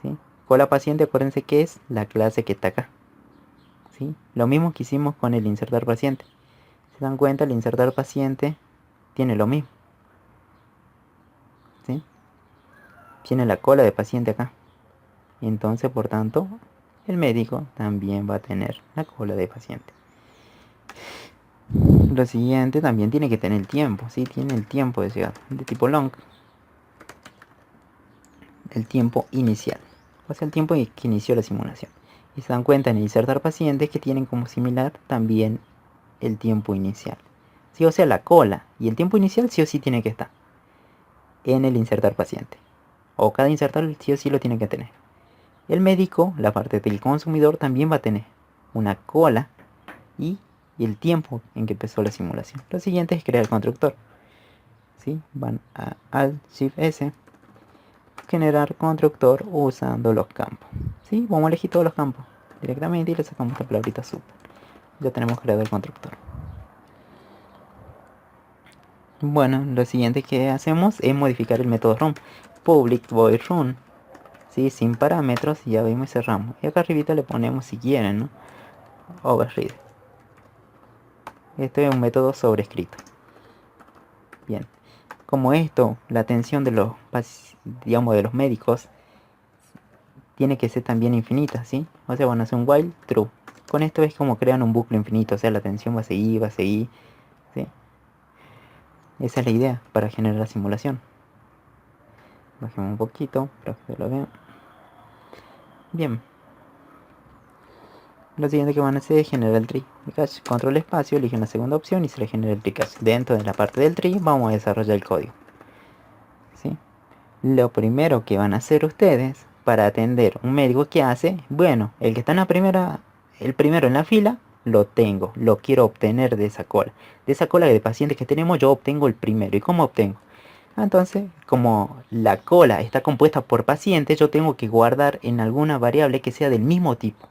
¿sí? Cola paciente, acuérdense que es la clase que está acá, ¿sí? Lo mismo que hicimos con el insertar paciente. Se dan cuenta, el insertar paciente tiene lo mismo. ¿sí? Tiene la cola de paciente acá. Entonces, por tanto, el médico también va a tener la cola de paciente. Lo siguiente también tiene que tener el tiempo, ¿sí? Tiene el tiempo de llegada, de tipo long. El tiempo inicial, o sea, el tiempo que inició la simulación. Y se dan cuenta en insertar pacientes que tienen como similar también el tiempo inicial. ¿Sí? O sea, la cola y el tiempo inicial sí o sí tiene que estar en el insertar paciente. O cada insertar sí o sí lo tiene que tener. El médico, la parte del consumidor, también va a tener una cola y el tiempo en que empezó la simulación. Lo siguiente es crear el constructor. ¿Sí? Van a Alt Shift S, generar constructor usando los campos. ¿Sí? Vamos a elegir todos los campos directamente y le sacamos esta palabrita super. Ya tenemos creado el constructor. Bueno, lo siguiente que hacemos es modificar el método run. Public void run, ¿sí? Sin parámetros, y ya vimos y cerramos. Y acá arribita le ponemos, si quieren, ¿no? Override. Este es un método sobrescrito. Bien, como esto, la atención de los, digamos, de los médicos tiene que ser también infinita, ¿sí? O sea, van a hacer un while true. Con esto es como crean un bucle infinito, o sea, la atención va a seguir, ¿sí? Esa es la idea para generar la simulación. Bajemos un poquito para que lo vean. Bien. Lo siguiente que van a hacer es generar el tree de cache. Control espacio, eligen la segunda opción y se le genera el tree cache. Dentro de la parte del tree vamos a desarrollar el código. ¿Sí? Lo primero que van a hacer ustedes para atender un médico que hace, bueno, el que está en la primera, el primero en la fila, lo tengo, lo quiero obtener de esa cola. De esa cola de pacientes que tenemos, yo obtengo el primero. ¿Y cómo obtengo? Entonces, como la cola está compuesta por pacientes, yo tengo que guardar en alguna variable que sea del mismo tipo.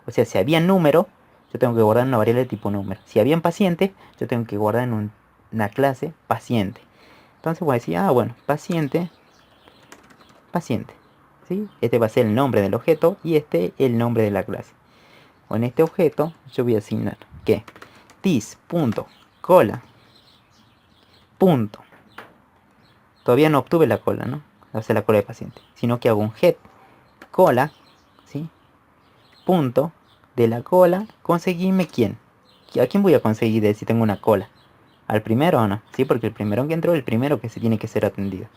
O sea, si había número, yo tengo que guardar en una variable de tipo número. Si habían pacientes, yo tengo que guardar en una clase paciente. Entonces voy a decir, ah, bueno, paciente, paciente. ¿Sí? Este va a ser el nombre del objeto y este el nombre de la clase. O en este objeto yo voy a asignar que this.cola. Todavía no obtuve la cola, ¿no? O sea, la cola de paciente. Sino que hago un get cola, ¿sí? Punto de la cola, conseguirme quién. ¿A quién voy a conseguir de si tengo una cola? ¿Al primero o no? Sí, porque el primero que entró es el primero que se tiene que ser atendido.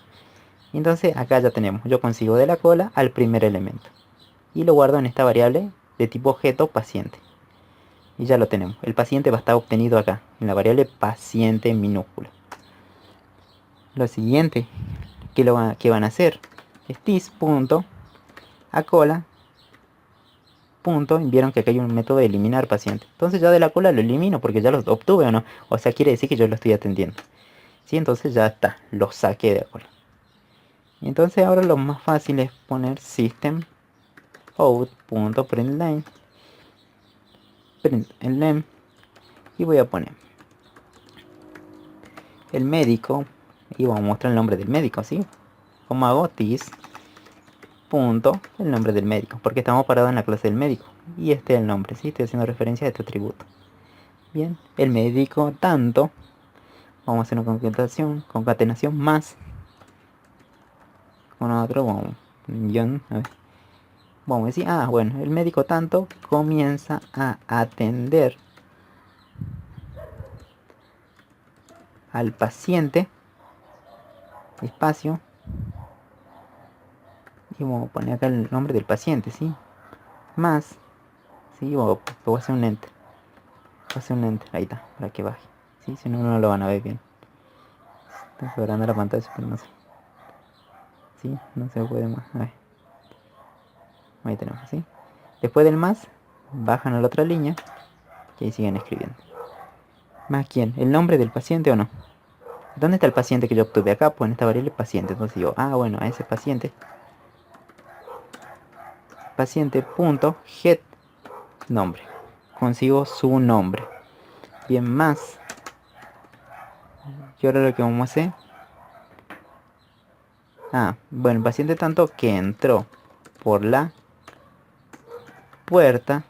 Y entonces acá ya tenemos, yo consigo de la cola al primer elemento. Y lo guardo en esta variable de tipo objeto paciente. Y ya lo tenemos. El paciente va a estar obtenido acá, en la variable paciente en minúscula. Lo siguiente que van a hacer es this.acola. Vieron que acá hay un método de eliminar paciente. Entonces ya de la cola lo elimino porque ya los obtuve o no. O sea, quiere decir que yo lo estoy atendiendo. ¿Sí? Entonces ya está, lo saqué de la cola. Y entonces ahora lo más fácil es poner system out.println y voy a poner el médico y vamos a mostrar el nombre del médico, ¿sí? Como hago this el nombre del médico, porque estamos parados en la clase del médico y este es el nombre, ¿sí? Estoy haciendo referencia a este atributo. Bien, el médico tanto, vamos a hacer una concatenación más con otro, vamos a decir, bueno, el médico tanto comienza a atender al paciente, espacio, y vamos a poner acá el nombre del paciente, ¿sí? Más, ¿sí? Voy a hacer un enter, ahí está, para que baje, ¿sí? Si no, no lo van a ver bien. Estoy quebrando la pantalla, pero no sé. ¿Sí? No se puede más, a ver. Ahí tenemos, ¿sí? Después del más, bajan a la otra línea y ahí siguen escribiendo. ¿Más quién? ¿El nombre del paciente o no? ¿Dónde está el paciente que yo obtuve? Acá, pues en esta variable paciente. Entonces digo, bueno, a ese paciente. Paciente.get nombre. Consigo su nombre. Bien, más. Y ahora lo que vamos a hacer. Bueno, el paciente tanto que entró por la puerta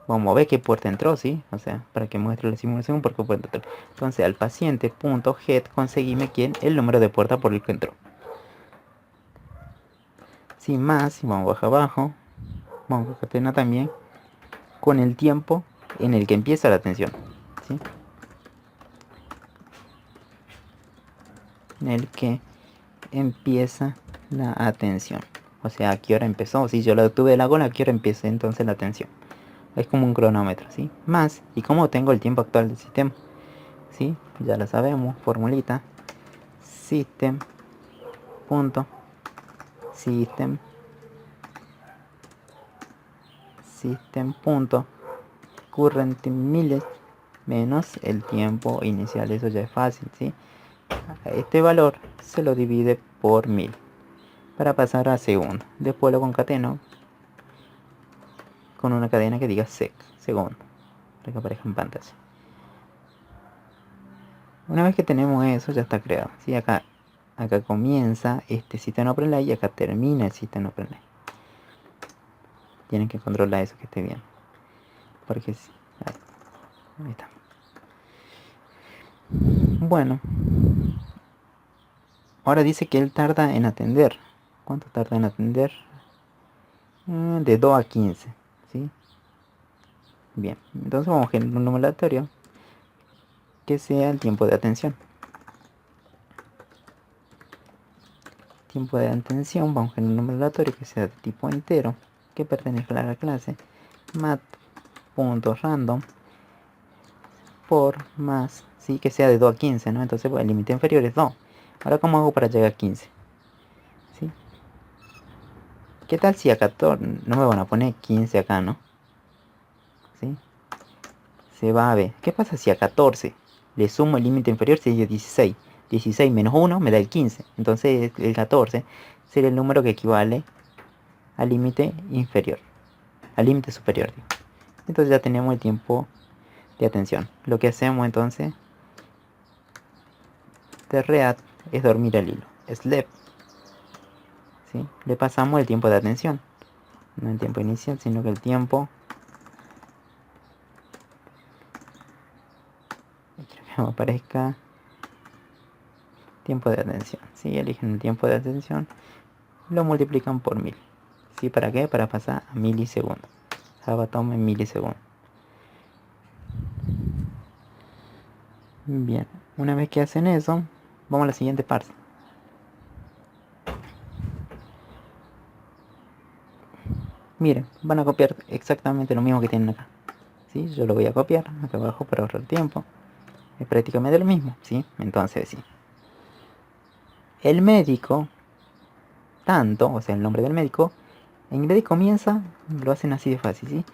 vamos a ver qué puerta entró, ¿sí? O sea, para que muestre la simulación por qué puerta entró. Entonces al paciente.get conseguime quién el número de puerta por el que entró. Sin más, vamos baja abajo, vamos a concatenar también con el tiempo en el que empieza la atención, ¿sí? En el que empieza la atención. O sea, ¿a qué hora empezó? Si yo lo tuve la gola, ¿a qué hora empieza entonces la atención? Es como un cronómetro, ¿sí? Más, ¿y cómo tengo el tiempo actual del sistema? ¿Sí? Ya lo sabemos, formulita. System. Punto. System. System. Punto. Current minutes menos el tiempo inicial. Eso ya es fácil, ¿sí? Este valor se lo divide por 1000 para pasar a segundo. Después lo concateno con una cadena que diga sec, segundo, para que aparezca en pantalla. Una vez que tenemos eso, ya está creado, ¿sí? Acá comienza este sistema OpenLay y acá termina el sistema OpenLay. Tienen que controlar eso, que esté bien, porque sí. Ahí está. Bueno, ahora dice que él tarda en atender. ¿Cuánto tarda en atender? De 2 a 15, ¿sí? Bien, entonces vamos a generar un número aleatorio que sea el tiempo de atención. Tiempo de atención, vamos a generar un número aleatorio que sea de tipo entero, que pertenezca a la clase mat.random por más, ¿sí? Que sea de 2 a 15, ¿no? Entonces pues, el límite inferior es 2. Ahora, ¿cómo hago para llegar a 15? ¿Sí? ¿Qué tal si a 14? No me van a poner 15 acá, ¿no? ¿Sí? Se va a ver. ¿Qué pasa si a 14 le sumo el límite inferior? Sería 16. 16 menos 1 me da el 15. Entonces el 14 sería el número que equivale al límite inferior. Al límite superior, digo. Entonces ya tenemos el tiempo de atención. Lo que hacemos entonces de read es dormir el hilo. Sleep. ¿Sí? Le pasamos el tiempo de atención. No el tiempo inicial, sino que el tiempo. Quiero que me aparezca tiempo de atención. ¿Sí? Eligen el tiempo de atención. Lo multiplican por 1000. ¿Sí? ¿Para qué? Para pasar a milisegundos. Java toma en milisegundos. Bien. Una vez que hacen eso, vamos a la siguiente parte. Miren, van a copiar exactamente lo mismo que tienen acá. ¿Sí? Yo lo voy a copiar acá abajo para ahorrar tiempo. Es prácticamente lo mismo, ¿sí? Entonces, sí. El médico, tanto, o sea, el nombre del médico, en inglés comienza, lo hacen así de fácil, ¿sí?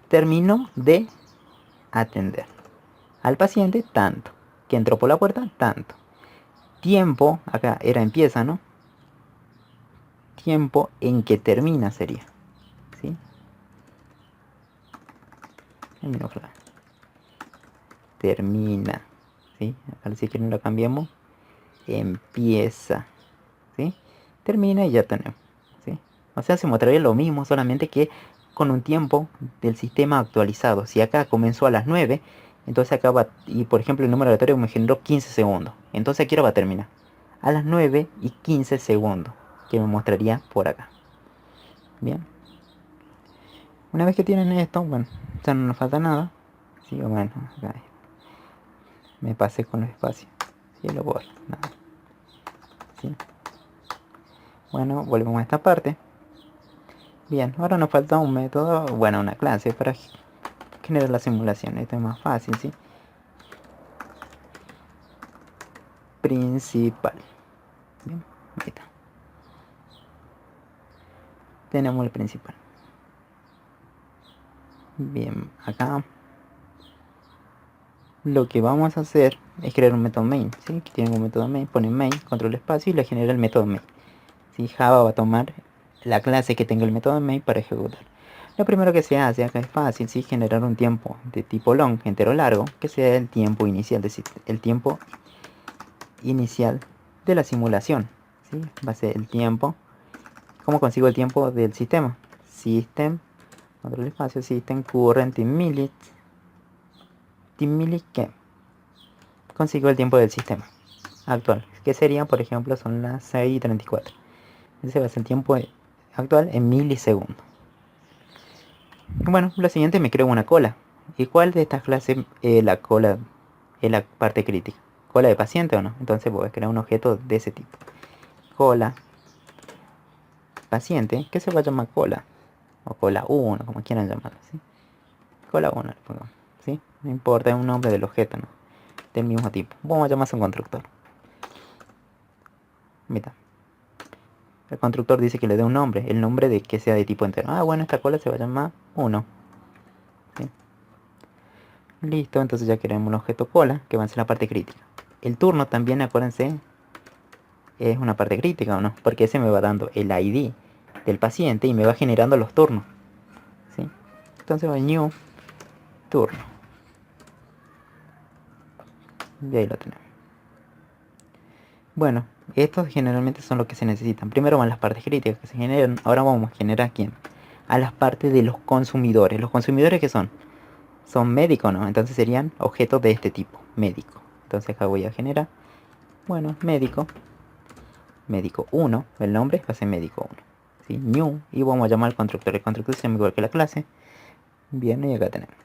Terminó de atender al paciente, tanto. Que entró por la puerta, tanto. Tiempo, acá era empieza, ¿no? Tiempo en que termina sería, ¿sí? Termina, ¿sí? Acá si quieren lo cambiamos. Empieza, ¿sí? Termina y ya tenemos, ¿sí? O sea, se mostraría lo mismo, solamente que con un tiempo del sistema actualizado. Si acá comenzó a las 9, entonces acá va, y por ejemplo el número aleatorio me generó 15 segundos. Entonces aquí va a terminar. A las 9 y 15 segundos, que me mostraría por acá. Bien. Una vez que tienen esto, bueno, ya no nos falta nada. Sí, bueno, acá me pasé con los espacios. Sí, lo borro, nada. ¿Sí? Bueno, volvemos a esta parte. Bien, ahora nos falta un método, bueno, una clase para generar la simulación. Esto es más fácil, ¿sí? Principal. Bien, ahí está. Tenemos el principal. Bien, acá lo que vamos a hacer es crear un método main, ¿sí? Que tiene un método main, pone main, control espacio y le genera el método main. ¿Sí? Java va a tomar la clase que tenga el método main para ejecutar. Lo primero que se hace acá es fácil, ¿sí? Generar un tiempo de tipo long, entero largo, que sea el tiempo inicial, el tiempo inicial de la simulación, ¿sí? Va a ser el tiempo. ¿Cómo consigo el tiempo del sistema? System control espacio, system current in minutes. ¿Qué? Consigo el tiempo del sistema actual, que sería, por ejemplo, son las 6:34. Ese va a ser el tiempo actual en milisegundos. Bueno, lo siguiente, me creo una cola. ¿Y cuál de estas clases la cola es la parte crítica? ¿Cola de paciente o no? Entonces voy a crear un objeto de ese tipo. Cola paciente, que se va a llamar cola. O cola 1, como quieran llamarlo, ¿sí? Cola 1 le pongo, ¿sí? No importa, es un nombre del objeto, ¿no? Del mismo tipo. Vamos a llamarse un constructor. Mira. El constructor dice que le dé un nombre. El nombre de que sea de tipo entero. Ah, bueno, esta cola se va a llamar 1. ¿Sí? Listo, entonces ya queremos un objeto cola, que va a ser la parte crítica. El turno también, acuérdense, es una parte crítica, ¿o no? Porque ese me va dando el ID del paciente y me va generando los turnos, ¿sí? Entonces va new turno. Y ahí lo tenemos. Bueno, estos generalmente son los que se necesitan. Primero van las partes críticas que se generan. Ahora vamos a generar ¿a quién? A las partes de los consumidores. ¿Los consumidores qué son? Son médicos, ¿no? Entonces serían objetos de este tipo, médico. Entonces acá voy a generar, bueno, médico 1, el nombre va a ser médico 1, ¿sí? New, y vamos a llamar al constructor. El constructor se llama igual que la clase. Bien, y acá tenemos.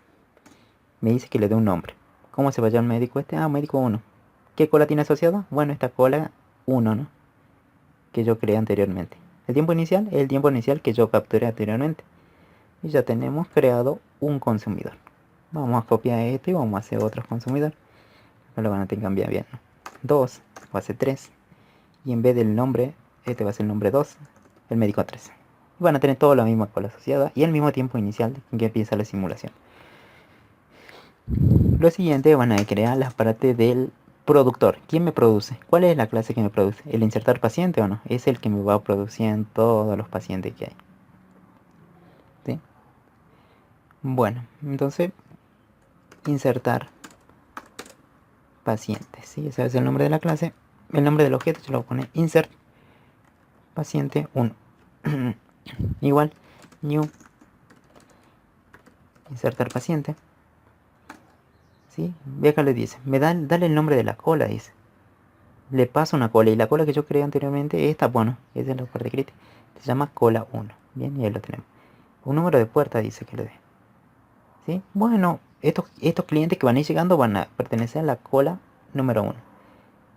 Me dice que le dé un nombre. ¿Cómo se va a llamar el médico este? Ah, médico 1. ¿Qué cola tiene asociado? Bueno, esta cola 1, ¿no? Que yo creé anteriormente. El tiempo inicial es el tiempo inicial que yo capturé anteriormente. Y ya tenemos creado un consumidor. Vamos a copiar esto y vamos a hacer otro consumidor. No lo van a tener que cambiar bien, ¿no? 2 va a ser 3. Y en vez del nombre, este va a ser el nombre 2, el médico 3. Y van a tener todo la misma cola asociada y el mismo tiempo inicial en que empieza la simulación. Lo siguiente, van a crear las partes del productor. ¿Quién me produce? ¿Cuál es la clase que me produce? ¿El insertar paciente o no? Es el que me va a producir en todos los pacientes que hay. ¿Sí? Bueno, entonces insertar paciente, ¿sí? Ese es el nombre de la clase. El nombre del objeto yo lo voy a poner insert paciente 1. Igual new insertar paciente, ¿sí? Ve acá le dice, dale el nombre de la cola, dice. Le paso una cola y la cola que yo creé anteriormente, esta, bueno, esa es la parte crítica, se llama cola 1. Bien, y ahí lo tenemos. Un número de puerta dice que le dé, ¿sí? Bueno, estos clientes que van a ir llegando van a pertenecer a la cola número 1.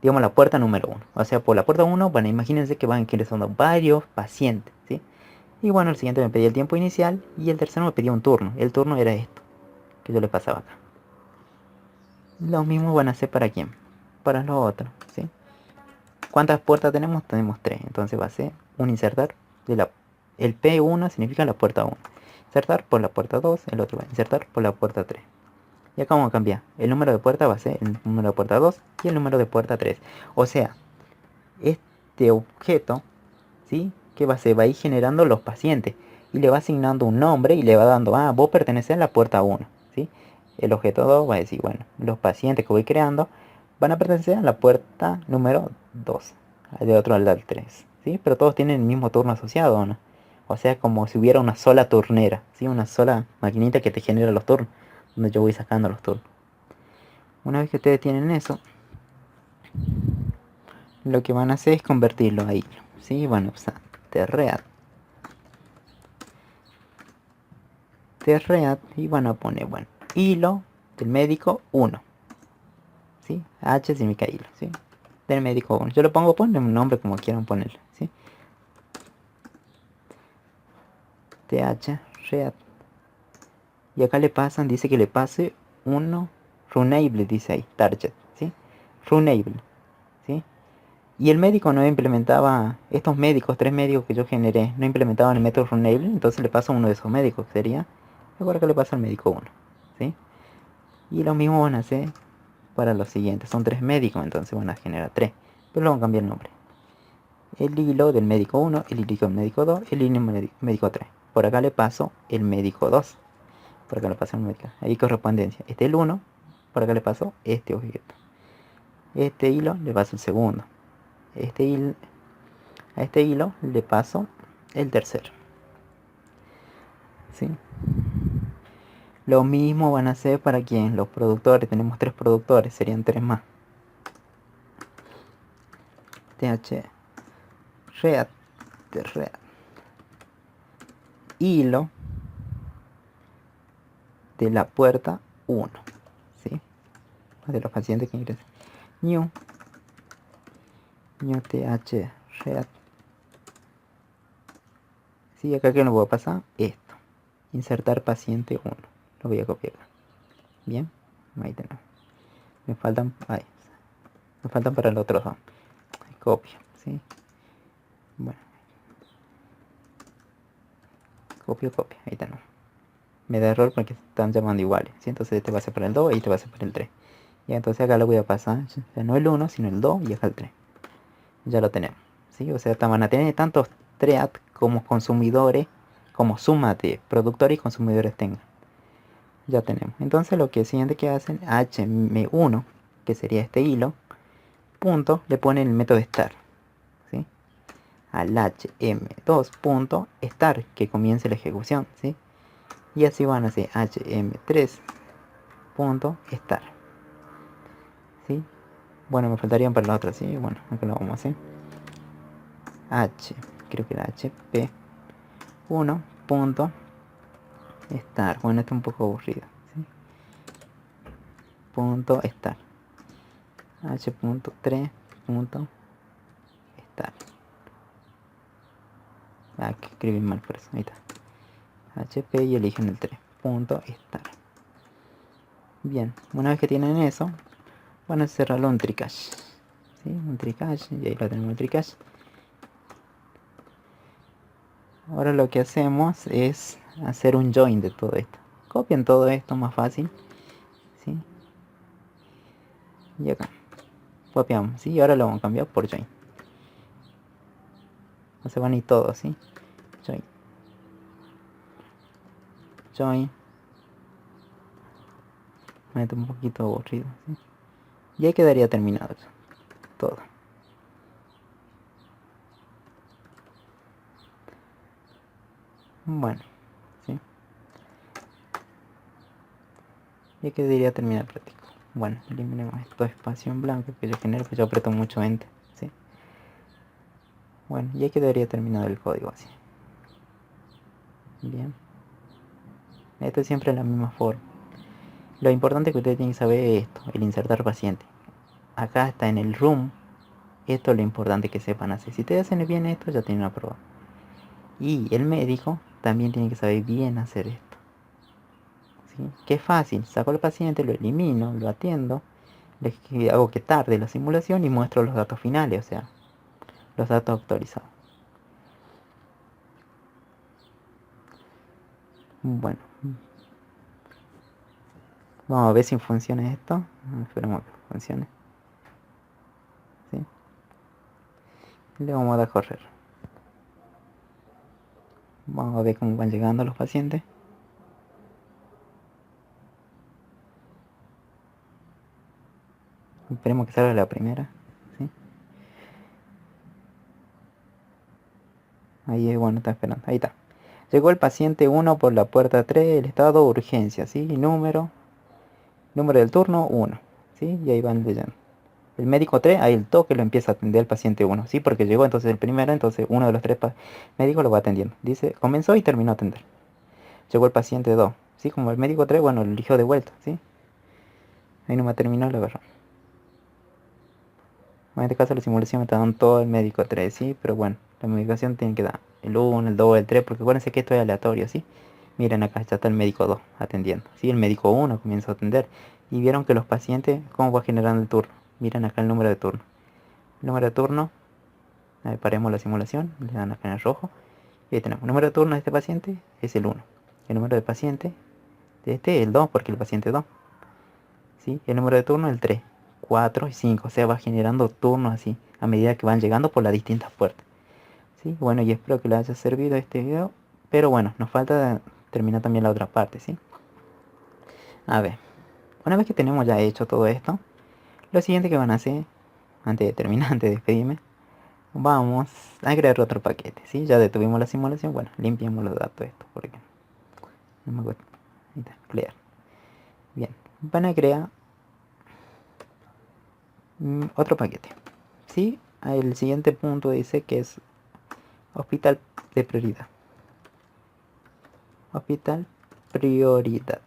Digamos la puerta número 1. O sea, por la puerta 1, bueno, imagínense que van ingresando varios pacientes, ¿sí? Y bueno, el siguiente me pedía el tiempo inicial y el tercero me pedía un turno. El turno era esto, que yo le pasaba acá. Lo mismo van a hacer para quién, para los otros, ¿sí? ¿Cuántas puertas tenemos? Tenemos 3. Entonces va a ser un insertar de el P1 significa la puerta 1. Insertar por la puerta 2, el otro va a insertar por la puerta 3. Y acá vamos a cambiar. El número de puerta va a ser el número de puerta 2 y el número de puerta 3. O sea, este objeto, ¿sí? Que va a ir generando los pacientes y le va asignando un nombre y le va dando, ah, vos pertenecés a la puerta 1, ¿sí? El objeto 2 va a decir, bueno, los pacientes que voy creando van a pertenecer a la puerta número 2, de otro al 3, ¿sí? Pero todos tienen el mismo turno asociado, ¿no? O sea, como si hubiera una sola turnera, ¿sí? Una sola maquinita que te genera los turnos, donde yo voy sacando los turnos. Una vez que ustedes tienen eso, lo que van a hacer es convertirlo ahí, ¿sí? Van a usar terread y van a poner, bueno, hilo del médico 1, ¿sí? H significa hilo, ¿sí? Del médico 1. Yo lo pongo, ponen un nombre como quieran ponerlo, ¿sí? TH read. Y acá le pasan, dice que le pase uno runable, dice ahí, target, ¿sí? Runable, ¿sí? Y el médico no implementaba, estos médicos, 3 médicos que yo generé, no implementaban el método runable, entonces le paso a uno de esos médicos, que sería, ahora que le pasa al médico 1, ¿sí? Y lo mismo van a hacer para los siguientes, son 3 médicos, entonces van a generar 3, pero luego cambiar el nombre. El hilo del médico 1, el hilo del médico 2, el hilo del médico 3. Por acá le paso el médico 2, por acá le paso el médico, ahí correspondencia. Este es el 1, por acá le paso este objeto. Este hilo le paso el segundo. A este hilo le paso el tercero, ¿sí? Lo mismo van a hacer para quien los productores, tenemos 3 productores, serían 3 más. th read de read hilo de la puerta 1, ¿sí? De los pacientes que ingresan. New th read. Sí, acá que no voy a pasar esto. Insertar paciente 1. Lo voy a copiar. Bien, ahí tenemos. Me faltan para el otro 2. Copia, ¿sí? Bueno. Copio, ahí tenemos. Me da error porque están llamando iguales, ¿sí? Entonces este va a ser para el 2 y este va a ser para el 3. Y entonces acá lo voy a pasar, ya no el 1, sino el 2 y acá el 3. Ya lo tenemos, ¿sí? O sea, van a tener tantos thread como consumidores, como suma de productores y consumidores tengan. Ya tenemos. Entonces lo que siguiente que hacen, hm1, que sería este hilo, punto, le ponen el método start, ¿sí? Al hm2 punto start, que comience la ejecución, ¿sí? Y así van a hacer hm3 punto start, ¿sí? Bueno, me faltarían para la otra, ¿sí? Bueno, acá lo vamos a hacer. Creo que era hp1 punto start. Bueno, esto es un poco aburrido, ¿sí? Punto start. h.3 punto start. Que escribí mal por eso. Ahí está. hp y eligen el 3 punto start. Bien, una vez que tienen eso, van a cerrarlo en tricache, ¿sí? Un tricache, y ahí lo tenemos el tricache. Ahora lo que hacemos es hacer un join de todo esto. Copian todo esto más fácil, ¿sí? Y acá copiamos, ¿sí? Y ahora lo vamos a cambiar por join. No se van a ir todos, ¿sí? Join. Join. Me un poquito aburrido, ¿sí? Y ahí quedaría terminado todo. Bueno, ¿sí? Ya quedaría terminado práctico. Bueno, eliminemos esto espacio en blanco que yo genero, que yo aprieto mucho enter, ¿sí? Bueno, ya quedaría terminado el código así. Bien. Esto es siempre la misma forma. Lo importante que ustedes tienen que saber es esto, el insertar paciente. Acá está en el room. Esto es lo importante que sepan hacer. Si ustedes hacen bien esto, ya tienen aprobado. Y el médico también tiene que saber bien hacer esto, ¿sí? Que es fácil. Saco al paciente, lo elimino, lo atiendo, le hago que tarde la simulación y muestro los datos finales, o sea, los datos actualizados. Bueno, vamos a ver si funciona esto. Esperemos que funcione, ¿sí? Le vamos a dar a correr. Vamos a ver cómo van llegando los pacientes. Esperemos que salga la primera, ¿sí? Ahí, bueno, está esperando. Ahí está. Llegó el paciente 1 por la puerta 3, el estado urgencia, ¿sí? Número del turno 1, ¿sí? Y ahí van leyendo. El médico 3, ahí el toque lo empieza a atender el paciente 1, ¿sí? Porque llegó entonces el primero, entonces uno de los 3 médicos lo va atendiendo. Dice, comenzó y terminó a atender. Llegó el paciente 2, ¿sí? Como el médico 3, bueno, lo eligió de vuelta, ¿sí? Ahí no me ha terminado, lo agarró. En este caso la simulación me está dando todo el médico 3, ¿sí? Pero bueno, la medicación tiene que dar el 1, el 2, el 3, porque acuérdense que esto es aleatorio, ¿sí? Miren acá, ya está el médico 2 atendiendo, ¿sí? El médico 1 comienza a atender. Y vieron que los pacientes, ¿cómo va generando el turno? Miren acá el número de turno. El número de turno, ahí paremos la simulación, le dan acá en el rojo. Y ahí tenemos, el número de turno de este paciente es el 1. El número de paciente de este es el 2, porque el paciente 2. ¿Sí? El número de turno es el 3, 4 y 5. O sea, va generando turnos así, a medida que van llegando por las distintas puertas. ¿Sí? Bueno, y espero que les haya servido este video. Pero bueno, nos falta terminar también la otra parte, ¿sí? A ver, una vez que tenemos ya hecho todo esto, lo siguiente que van a hacer, antes de terminar, antes de despedirme, vamos a crear otro paquete, ¿sí? Ya detuvimos la simulación, bueno, limpiemos los datos esto, porque no me gusta. Ahí está, clear. Bien, van a crear otro paquete. ¿Sí? El siguiente punto dice que es hospital de prioridad. Hospital prioridad.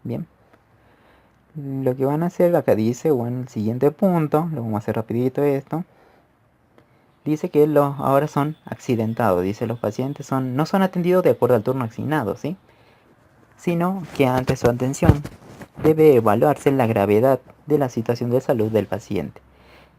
Bien. Lo que van a hacer acá dice, o en el siguiente punto, lo vamos a hacer rapidito esto. Dice que los ahora son accidentados. Dice los pacientes no son atendidos de acuerdo al turno asignado, ¿sí? Sino que ante su atención debe evaluarse la gravedad de la situación de salud del paciente.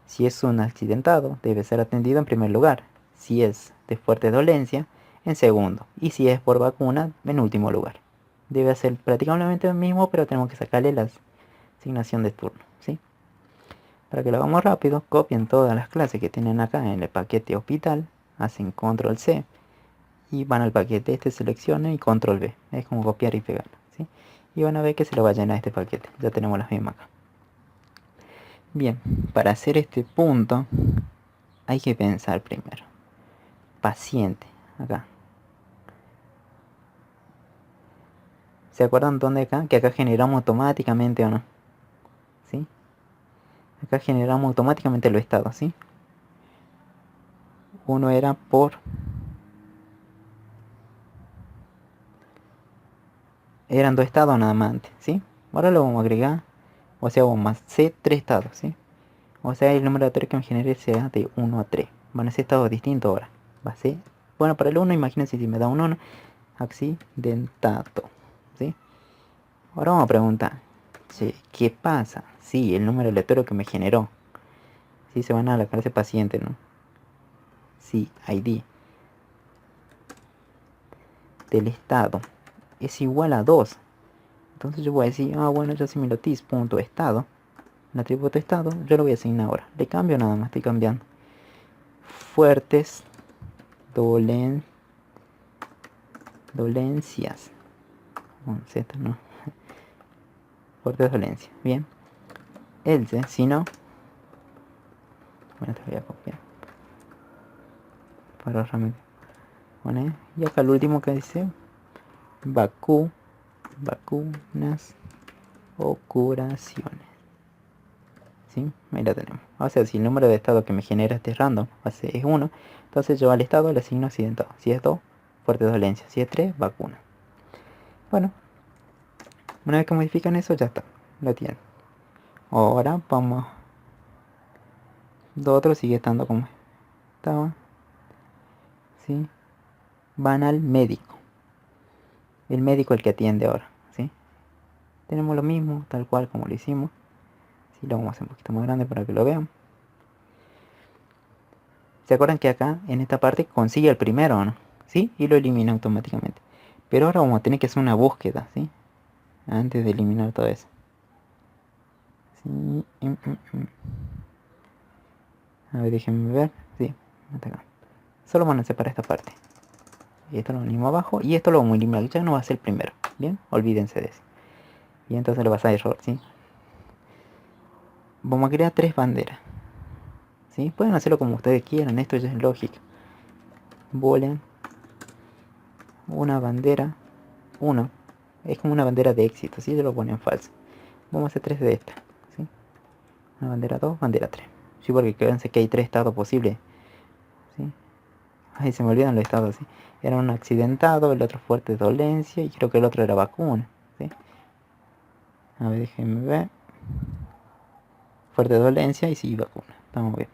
Si es un accidentado, debe ser atendido en primer lugar. Si es de fuerte dolencia, en segundo. Y si es por vacuna, en último lugar. Debe ser prácticamente lo mismo, pero tenemos que sacarle la asignación de turno, ¿sí? Para que lo hagamos rápido, copien todas las clases que tienen acá en el paquete hospital, hacen control C y van al paquete este, seleccionan y control V. Es como copiar y pegar, ¿sí? Y van a ver que se lo va a llenar este paquete. Ya tenemos las mismas acá. Bien, para hacer este punto hay que pensar primero. Paciente, acá. ¿Se acuerdan dónde acá? Que acá generamos automáticamente o no. ¿Sí? Acá generamos automáticamente los estados, ¿sí? Uno era por... Eran dos estados nada más antes, ¿sí? Ahora lo vamos a agregar. O sea, vamos a hacer 3 estados, ¿sí? O sea, el número aleatorio que me genere sea de 1 a 3. Van a ser estados distintos ahora. Va a ser... Bueno, para el 1, imagínense si me da un 1. Accidentado, ¿sí? Ahora vamos a preguntar. Sí, ¿qué pasa? Sí, el número aleatorio que me generó. Sí, se van a la clase paciente, ¿no? Sí, ID del estado es igual a 2. Entonces yo voy a decir, bueno, yo si me lo punto estado, el atributo estado, yo lo voy a asignar ahora. Le cambio nada más, estoy cambiando. Fuertes dolencias. Con Z, no. Fuertes dolencias, bien. Else, si no, bueno, te voy a copiar. Para realmente poner. Y acá el último que dice, vacunas o curaciones. ¿Sí? Ahí lo tenemos. O sea, si el número de estado que me genera este random es 1, entonces yo al estado le asigno accidentado. Si es 2, fuerte dolencia. Si es 3, vacuna. Bueno, una vez que modifican eso, ya está. Lo tienen. Ahora vamos. Lo otro sigue estando como estaba. ¿Sí? Van al médico. El médico el que atiende ahora. ¿Sí? Tenemos lo mismo, tal cual como lo hicimos. Sí, lo vamos a hacer un poquito más grande para que lo vean. ¿Se acuerdan que acá, en esta parte, consigue el primero, ¿no? ¿Sí? Y lo elimina automáticamente. Pero ahora vamos a tener que hacer una búsqueda, ¿sí? Antes de eliminar todo eso. ¿Sí? A ver, déjenme ver. Sí, hasta acá. Solo van a separar esta parte. Y esto lo unimos abajo. Y esto lo vamos a eliminar. Ya no va a ser el primero. Bien, olvídense de eso. Y entonces le va a dar error, ¿sí? Vamos a crear 3 banderas. ¿Sí? Pueden hacerlo como ustedes quieran. Esto ya es lógica. Boolean. Una bandera. 1. Es como una bandera de éxito, ¿sí? Yo lo ponen falso. Vamos a hacer 3 de estas, ¿sí? Una bandera 2, bandera 3. Sí, porque créanse que hay 3 estados posibles, ¿sí? Ay, se me olvidan los estados, ¿sí? Era un accidentado, el otro fuerte dolencia y creo que el otro era vacuna, ¿sí? A ver, déjenme ver. Fuerte dolencia y sí, vacuna. Estamos bien.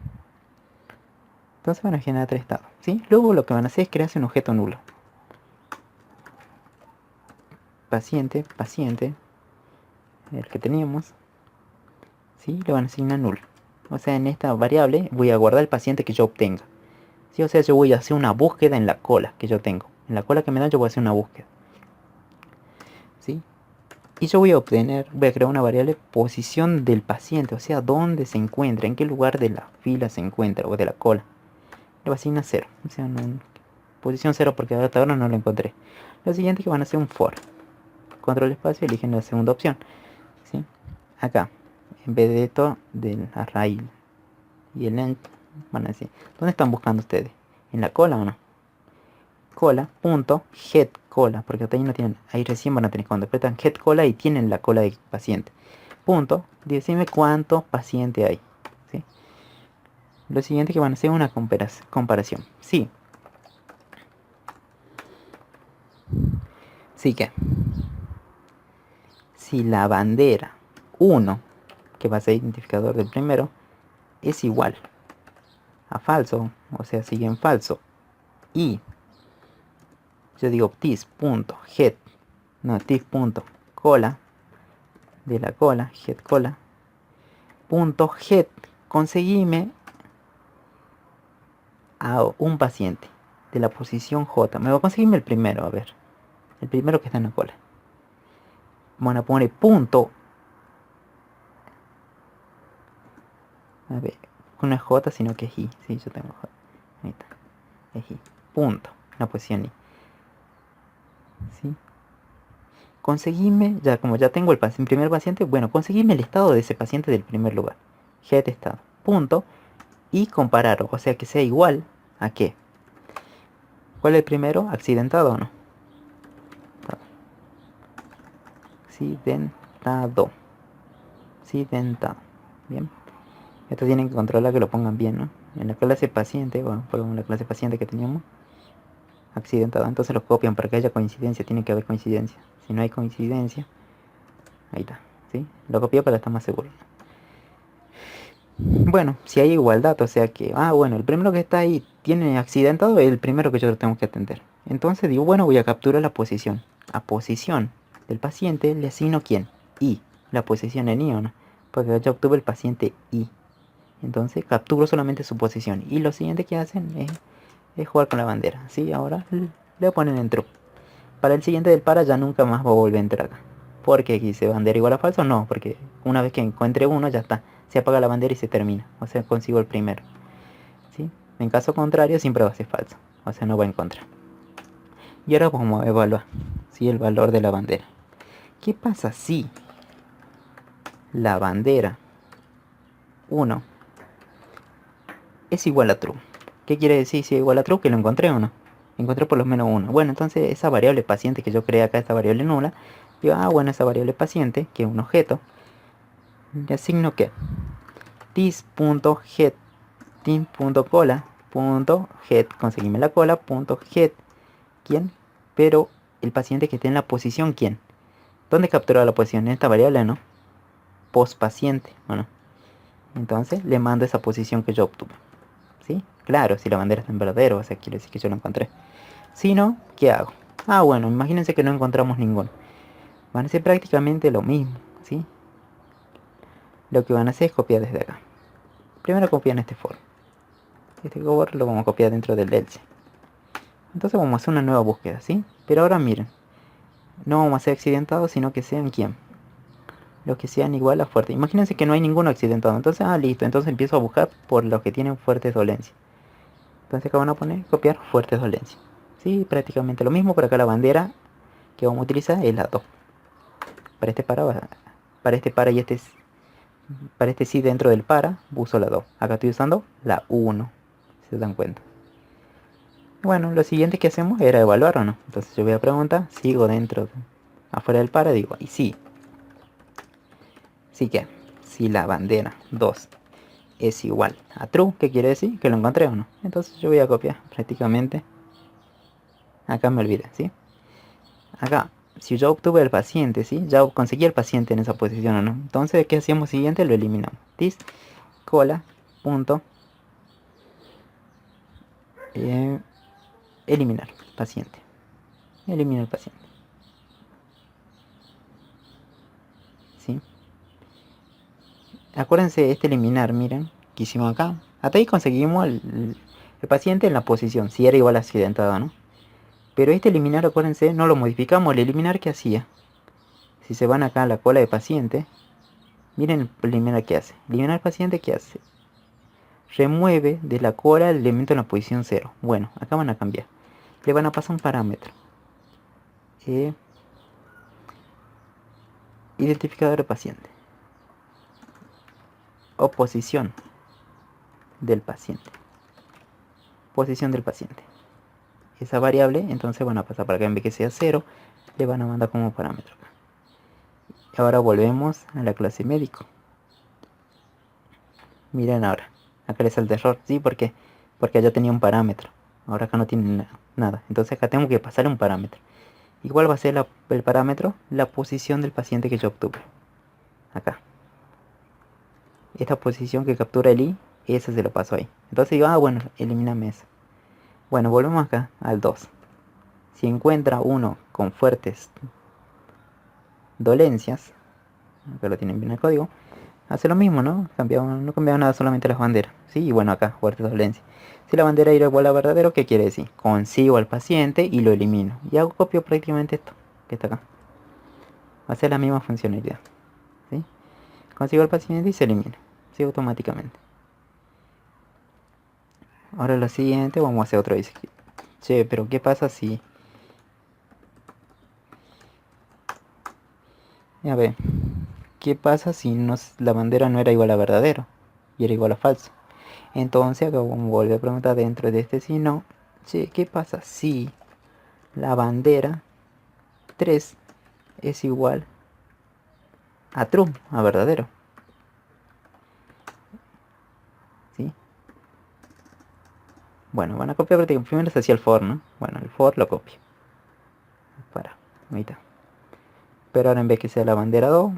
Entonces van a generar 3 estados, ¿sí? Luego lo que van a hacer es crearse un objeto nulo. Paciente, el que teníamos, ¿sí? Le van a asignar nulo. O sea, en esta variable voy a guardar el paciente que yo obtenga. ¿Sí? O sea, yo voy a hacer una búsqueda en la cola que yo tengo. En la cola que me dan yo voy a hacer una búsqueda. ¿Sí? Y yo voy a crear una variable posición del paciente. O sea, dónde se encuentra, en qué lugar de la fila se encuentra o de la cola. Le voy a asignar 0. O sea, posición 0 porque hasta ahora no lo encontré. Lo siguiente es que van a hacer un for. Control espacio, eligen la segunda opción. ¿Sí? Acá, en vez de esto, del array y el length, van a decir, ¿dónde están buscando ustedes? ¿En la cola o no? Cola.getCola. cola, porque hasta ahí no tienen, ahí recién van a tener cuando apretan head cola y tienen la cola del paciente. Punto, decime cuántos pacientes hay. ¿Sí? Lo siguiente que van a hacer es una comparación. Sí. Sí que si la bandera 1, que va a ser identificador del primero, es igual a falso, o sea, sigue en falso, y yo digo tis.head, no, tis.cola, de la cola, head cola, punto head, conseguime a un paciente de la posición J. Me voy a conseguirme el primero, a ver, el primero que está en la cola. Bueno, poner punto, a ver, no es J, sino que es I. Sí, yo tengo J. Ahí está, es I. Punto, la posición I. ¿Sí? Conseguime, ya como ya tengo el primer paciente, bueno, conseguime el estado de ese paciente del primer lugar. Get estado, punto, y compararlo, o sea que sea igual a qué. ¿Cuál es el primero? ¿Accidentado o no? Accidentado. Accidentado. Bien. Esto tienen que controlar que lo pongan bien, ¿no? En la clase paciente, bueno, fue la clase paciente que teníamos, accidentado. Entonces lo copian para que haya coincidencia, tiene que haber coincidencia. Si no hay coincidencia, ahí está, ¿sí? Lo copié para estar más seguro. Bueno, si hay igualdad, o sea que, bueno, el primero que está ahí tiene accidentado, es el primero que yo tengo que atender. Entonces digo, bueno, voy a capturar la posición. A posición del paciente le asigno quién, I, la posición en I, ¿o no? Porque ya obtuve el paciente I. Entonces capturo solamente su posición. Y lo siguiente que hacen es jugar con la bandera. ¿Sí? Ahora le ponen en true. Para el siguiente del para ya nunca más va a volver a entrar acá. Porque aquí se bandera igual a falso, no, porque una vez que encuentre uno ya está. Se apaga la bandera y se termina. O sea, consigo el primero. ¿Sí? En caso contrario siempre va a ser falso. O sea, no va a encontrar. Y ahora vamos a evaluar, ¿sí? El valor de la bandera. ¿Qué pasa si la bandera 1 es igual a true? ¿Qué quiere decir si es igual a true? Que lo encontré o no. Encontré por lo menos uno. Bueno, entonces esa variable paciente que yo creé acá, esta variable nula, digo, bueno, esa variable paciente, que es un objeto, le asigno que this.head, team.cola.head, conseguime la cola, punto head, ¿quién? Pero el paciente que esté en la posición, ¿quién? ¿Dónde captura la posición? En esta variable, ¿no? Post paciente, bueno. Entonces le mando esa posición que yo obtuve. ¿Sí? Claro, si la bandera está en verdadero, o sea, quiere decir que yo lo encontré. Si no, ¿qué hago? Bueno, imagínense que no encontramos ninguno. Van a ser prácticamente lo mismo, ¿sí? Lo que van a hacer es copiar desde acá. Primero copian este for. Este cover lo vamos a copiar dentro del else. Entonces vamos a hacer una nueva búsqueda, ¿sí? Pero ahora miren, no vamos a ser accidentados, sino que sean quién. Los que sean igual a fuerte. Imagínense que no hay ninguno accidentado. Entonces, listo. Entonces empiezo a buscar por los que tienen fuertes dolencias. Entonces acá van a poner copiar fuertes dolencias. Sí, prácticamente lo mismo. Por acá la bandera que vamos a utilizar es la 2. Para este para y para este sí dentro del para, uso la 2. Acá estoy usando la 1. Si se dan cuenta. Bueno, lo siguiente que hacemos era evaluar o no. Entonces yo voy a preguntar, sigo afuera del para, digo, y sí. Sí que, si la bandera 2 es igual a true, ¿qué quiere decir? Que lo encontré o no. Entonces yo voy a copiar prácticamente. Acá me olvidé, ¿sí? Acá, si yo obtuve el paciente, ¿sí? Ya conseguí el paciente en esa posición o no. Entonces, ¿qué hacíamos siguiente? Lo eliminamos. This cola punto eliminar paciente. Elimina el paciente. ¿Sí? Acuérdense este eliminar, miren, que hicimos acá. Hasta ahí conseguimos el paciente en la posición, si era igual a accidentado, ¿no? Pero este eliminar, acuérdense, no lo modificamos. El eliminar, ¿qué hacía? Si se van acá a la cola de paciente, miren el eliminar que hace. Eliminar paciente, ¿qué hace? Remueve de la cola el elemento en la posición 0. Bueno, acá van a cambiar. Le van a pasar un parámetro. Identificador de paciente. O posición del paciente. Posición del paciente. esa variable, entonces van a pasar para acá, en vez que sea 0, le van a mandar como parámetro. Ahora volvemos a la clase médico. Miren ahora, acá le sale error, ¿sí? ¿Por qué? Porque allá tenía un parámetro, ahora acá no tiene nada, entonces acá tengo que pasarle un parámetro. Igual va a ser el parámetro, la posición del paciente que yo obtuve. Acá. Esta posición que captura el i, esa se lo paso ahí. Entonces digo, bueno, elimíname eso. Bueno, volvemos acá al 2. Si encuentra uno con fuertes dolencias, acá lo tienen bien el código, hace lo mismo, ¿no? No cambiaba nada, solamente las banderas. Sí, y bueno, acá, fuertes dolencias. Si la bandera era igual a verdadero, ¿qué quiere decir? Consigo al paciente y lo elimino. Y hago copio prácticamente esto, que está acá. Va a ser la misma funcionalidad. ¿Sí? Consigo al paciente y se elimina. Sí, automáticamente. Ahora lo siguiente, vamos a hacer otro. Dice, che, pero ¿qué pasa si... A ver, ¿qué pasa si la bandera no era igual a verdadero y era igual a falso? Entonces acá vamos a volver a preguntar dentro de este si no. Che, ¿qué pasa si la bandera 3 es igual a true, a verdadero? ¿Sí? Bueno, van a copiar prácticamente. Primero se hacía el for, ¿no? Bueno, el for lo copio. Para, ahí está. Pero ahora en vez que sea la bandera 2,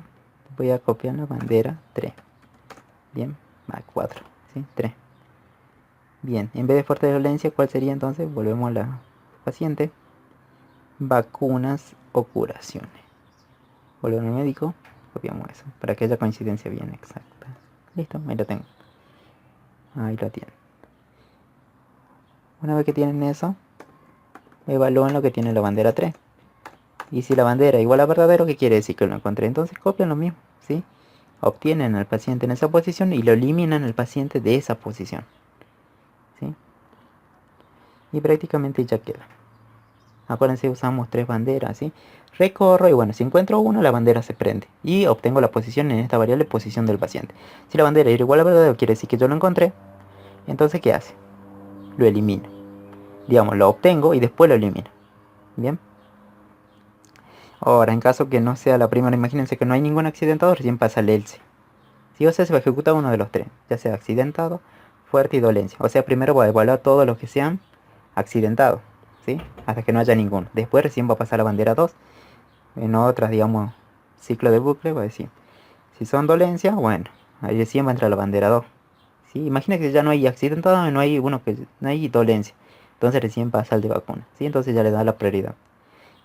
voy a copiar la bandera 3. Bien, va 4, ¿sí? 3. Bien, en vez de fuerte violencia, ¿cuál sería entonces? Volvemos a la paciente. Vacunas o curaciones. Volvemos al médico, copiamos eso, para que haya coincidencia bien exacta. Listo, ahí lo tengo. Ahí lo tienen. Una vez que tienen eso, evalúan lo que tiene la bandera 3. Y si la bandera es igual a verdadero, ¿qué quiere decir? Que lo encontré. Entonces copian lo mismo, ¿sí? Obtienen al paciente en esa posición y lo eliminan al paciente de esa posición, ¿sí? Y prácticamente ya queda. Acuérdense, usamos 3 banderas, ¿sí? Recorro y bueno, si encuentro una, la bandera se prende. Y obtengo la posición en esta variable, posición del paciente. Si la bandera era igual a verdadero, quiere decir que yo lo encontré. Entonces, ¿qué hace? Lo elimino. Digamos, lo obtengo y después lo elimino. ¿Bien? Ahora, en caso que no sea la primera, imagínense que no hay ningún accidentado, recién pasa el else. ¿Sí? O sea, se va a ejecutar uno de los 3. Ya sea accidentado, fuerte y dolencia. O sea, primero voy a evaluar todos los que sean accidentados, ¿sí? Hasta que no haya ninguno. Después recién va a pasar la bandera 2. En otras, digamos, ciclo de bucle, va a decir, si son dolencias, bueno, ahí recién va a entrar la bandera 2. ¿Sí? Imagina que ya no hay accidentado, no hay no hay dolencia. Entonces recién pasa el de vacuna, ¿sí? Entonces ya le da la prioridad.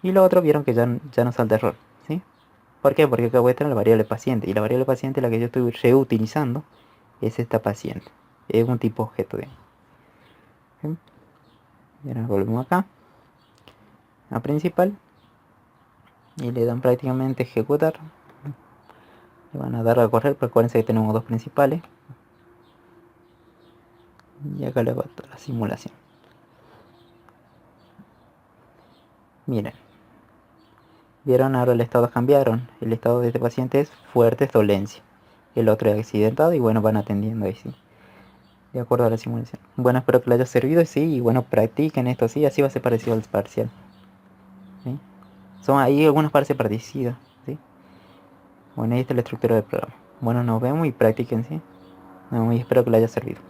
Y lo otro vieron que ya no salta error, ¿sí? ¿Por qué? Porque acá voy a tener la variable paciente. Y la variable paciente, la que yo estoy reutilizando, es esta paciente. Es un tipo objeto de. ¿Sí? Y ahora volvemos acá a principal. Y le dan prácticamente ejecutar. Le van a dar a correr, pero acuérdense que tenemos 2 principales. Y acá le va toda la simulación. Miren. Vieron, ahora el estado cambiaron. El estado de este paciente es fuertes dolencia. El otro es accidentado y bueno, van atendiendo ahí sí. De acuerdo a la simulación. Bueno, espero que les haya servido, sí, y bueno, practiquen esto, sí, así va a ser parecido al parcial. ¿Sí? Son ahí algunas partes parecidas, ¿sí? Bueno, ahí está la estructura del programa. Bueno, nos vemos y practiquen, ¿sí? Nos vemos y espero que les haya servido.